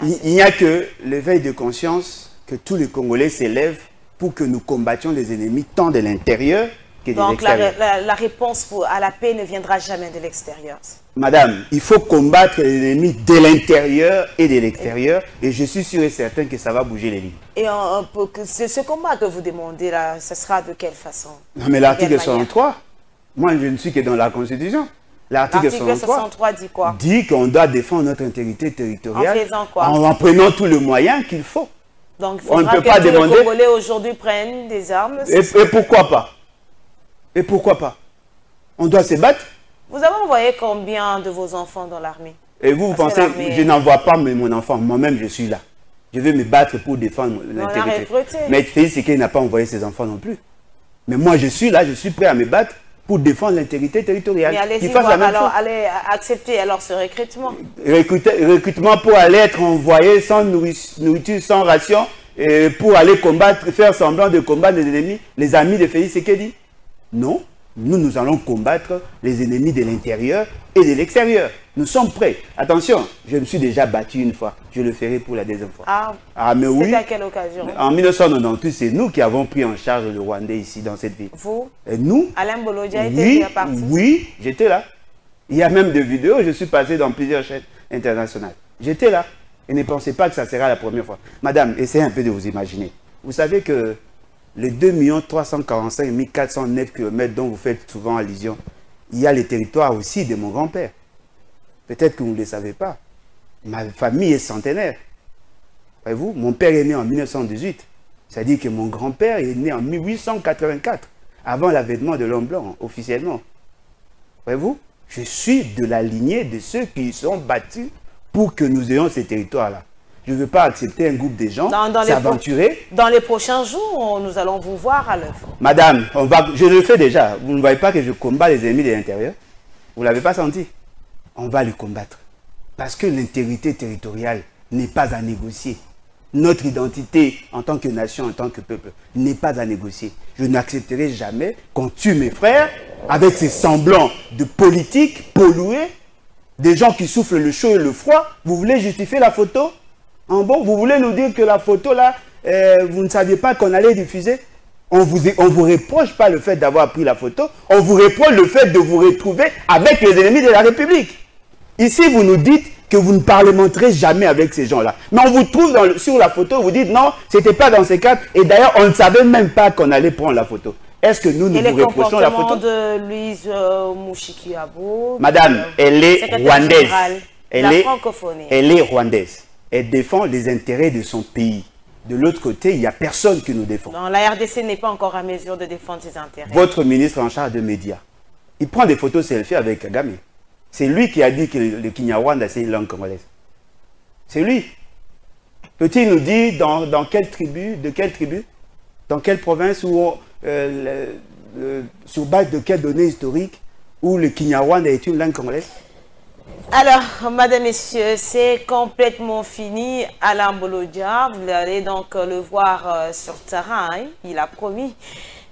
Il n'y a que l'éveil de conscience, que tous les Congolais s'élèvent pour que nous combattions les ennemis tant de l'intérieur que de l'extérieur. Donc la réponse à la paix ne viendra jamais de l'extérieur. Madame, il faut combattre les ennemis de l'intérieur et de l'extérieur, et je suis sûr et certain que ça va bouger les lignes. Et ce combat que vous demandez là, ce sera de quelle façon? Non mais l'article 63, moi je ne suis que dans la Constitution. L'article 63 dit quoi? Dit qu'on doit défendre notre intégrité territoriale. En faisant quoi? En prenant tous les moyens qu'il faut. Donc il faudra que tous les Congolais aujourd'hui prennent des armes. Et pourquoi pas? Et pourquoi pas? On doit se battre. Vous avez envoyé combien de vos enfants dans l'armée? Et vous pensez, je n'envoie pas mon enfant, moi-même je suis là. Je vais me battre pour défendre l'intégrité. Mais Félix Tshisekedi n'a pas envoyé ses enfants non plus. Mais moi je suis là, je suis prêt à me battre pour défendre l'intégrité territoriale. Mais allez-y voir, alors allez accepter alors ce recrutement. Recrutement pour aller être envoyé sans nourriture, sans ration, et pour aller combattre, faire semblant de combattre les ennemis, les amis de Félix Tshisekedi? Non. Nous allons combattre les ennemis de l'intérieur et de l'extérieur. Nous sommes prêts. Attention, je me suis déjà battu une fois. Je le ferai pour la deuxième fois. Mais oui. C'était à quelle occasion? En 1998, c'est nous qui avons pris en charge le Rwandais ici, dans cette ville. Vous? Et nous? Alain Bolodia était parti? Oui, j'étais là. Il y a même des vidéos, je suis passé dans plusieurs chaînes internationales. J'étais là. Et ne pensez pas que ça sera la première fois. Madame, essayez un peu de vous imaginer. Vous savez que les 2 345 409 km dont vous faites souvent allusion, il y a les territoires aussi de mon grand-père. Peut-être que vous ne le savez pas. Ma famille est centenaire. Voyez-vous, mon père est né en 1918. C'est-à-dire que mon grand-père est né en 1884, avant l'avènement de l'homme blanc, officiellement. Voyez-vous, je suis de la lignée de ceux qui sont battus pour que nous ayons ces territoires-là. Je ne veux pas accepter un groupe de gens s'aventurer. Dans les prochains jours, nous allons vous voir à l'œuvre. Madame, je le fais déjà. Vous ne voyez pas que je combats les ennemis de l'intérieur? Vous ne l'avez pas senti? On va les combattre. Parce que l'intégrité territoriale n'est pas à négocier. Notre identité en tant que nation, en tant que peuple, n'est pas à négocier. Je n'accepterai jamais qu'on tue mes frères avec ces semblants de politique polluée, des gens qui soufflent le chaud et le froid. Vous voulez justifier la photo? Bon, vous voulez nous dire que la photo là, vous ne saviez pas qu'on allait diffuser? On vous reproche pas le fait d'avoir pris la photo, on vous reproche le fait de vous retrouver avec les ennemis de la République. Ici, vous nous dites que vous ne parlementerez jamais avec ces gens-là. Mais on vous trouve sur la photo, vous dites non, c'était pas dans ces cadres. Et d'ailleurs, on ne savait même pas qu'on allait prendre la photo. Est-ce que nous vous reprochons la photo? De Louise Mushikiwabo. Madame, elle est rwandaise. Elle est rwandaise. Elle défend les intérêts de son pays. De l'autre côté, il n'y a personne qui nous défend. Non, la RDC n'est pas encore à mesure de défendre ses intérêts. Votre ministre en charge des médias, il prend des photos selfie avec Kagame. C'est lui qui a dit que le Kinyarwanda, c'est une langue congolaise. C'est lui. Peut-il nous dire dans quelle tribu, de quelle tribu, dans quelle province, ou sur base de quelles données historiques, où le Kinyarwanda est une langue congolaise? Alors, madame, messieurs, c'est complètement fini. Alain Bolodia, vous allez donc le voir sur terrain, hein, il a promis.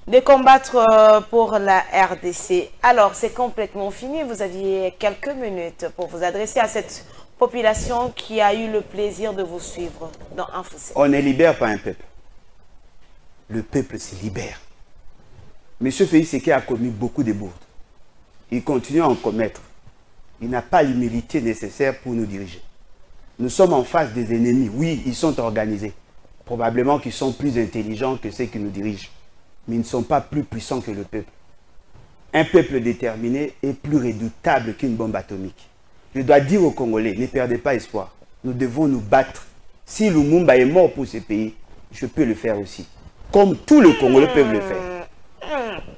de combattre pour la RDC. Alors, c'est complètement fini. Vous aviez quelques minutes pour vous adresser à cette population qui a eu le plaisir de vous suivre dans Info 7. On ne libère pas un peuple. Le peuple se libère. M. Félix Séké a commis beaucoup de bourdes. Il continue à en commettre. Il n'a pas l'humilité nécessaire pour nous diriger. Nous sommes en face des ennemis. Oui, ils sont organisés. Probablement qu'ils sont plus intelligents que ceux qui nous dirigent. Mais ils ne sont pas plus puissants que le peuple. Un peuple déterminé est plus redoutable qu'une bombe atomique. Je dois dire aux Congolais, ne perdez pas espoir. Nous devons nous battre. Si Lumumba est mort pour ce pays, je peux le faire aussi. Comme tous les Congolais peuvent le faire.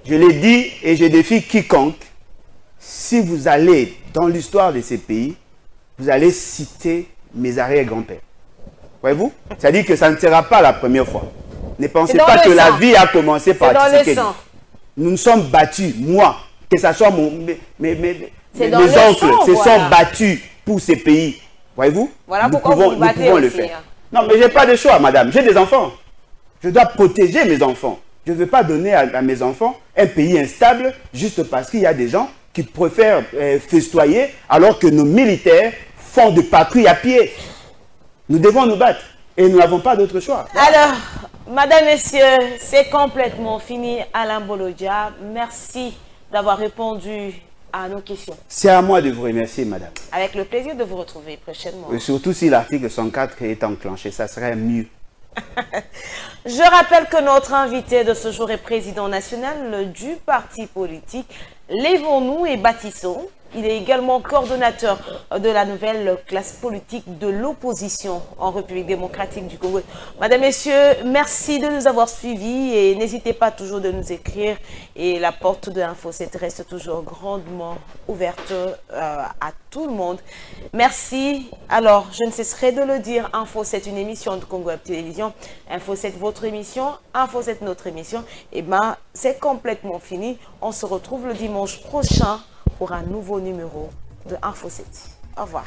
Je l'ai dit et je défie quiconque. Si vous allez dans l'histoire de ces pays, vous allez citer mes arrière-grands-pères. Voyez-vous? C'est-à-dire que ça ne sera pas la première fois. Ne pensez pas que la vie a commencé par Tshisekedi. Nous nous sommes battus, moi, que ce soit mes oncles, se sont battus pour ces pays. Voyez-vous? Voilà nous pouvons le faire. Non, mais je n'ai pas de choix, madame. J'ai des enfants. Je dois protéger mes enfants. Je ne veux pas donner à mes enfants un pays instable juste parce qu'il y a des gens qui préfèrent festoyer alors que nos militaires font de patrouille à pied. Nous devons nous battre et nous n'avons pas d'autre choix. Alors, madame, messieurs, c'est complètement fini. Alain Bolodia, merci d'avoir répondu à nos questions. C'est à moi de vous remercier, madame. Avec le plaisir de vous retrouver prochainement. Et surtout si l'article 104 est enclenché, ça serait mieux. Je rappelle que notre invité de ce jour est président national du parti politique Lèvons-nous et bâtissons. Il est également coordonnateur de la nouvelle classe politique de l'opposition en République démocratique du Congo. Madame, messieurs, merci de nous avoir suivis et n'hésitez pas toujours de nous écrire. Et la porte de Info 7 reste toujours grandement ouverte à tout le monde. Merci. Alors, je ne cesserai de le dire, Info 7, une émission de Congo Web Télévision. Info 7, votre émission. Info 7, notre émission. Eh bien, c'est complètement fini. On se retrouve le dimanche prochain pour un nouveau numéro de Info 7. Au revoir.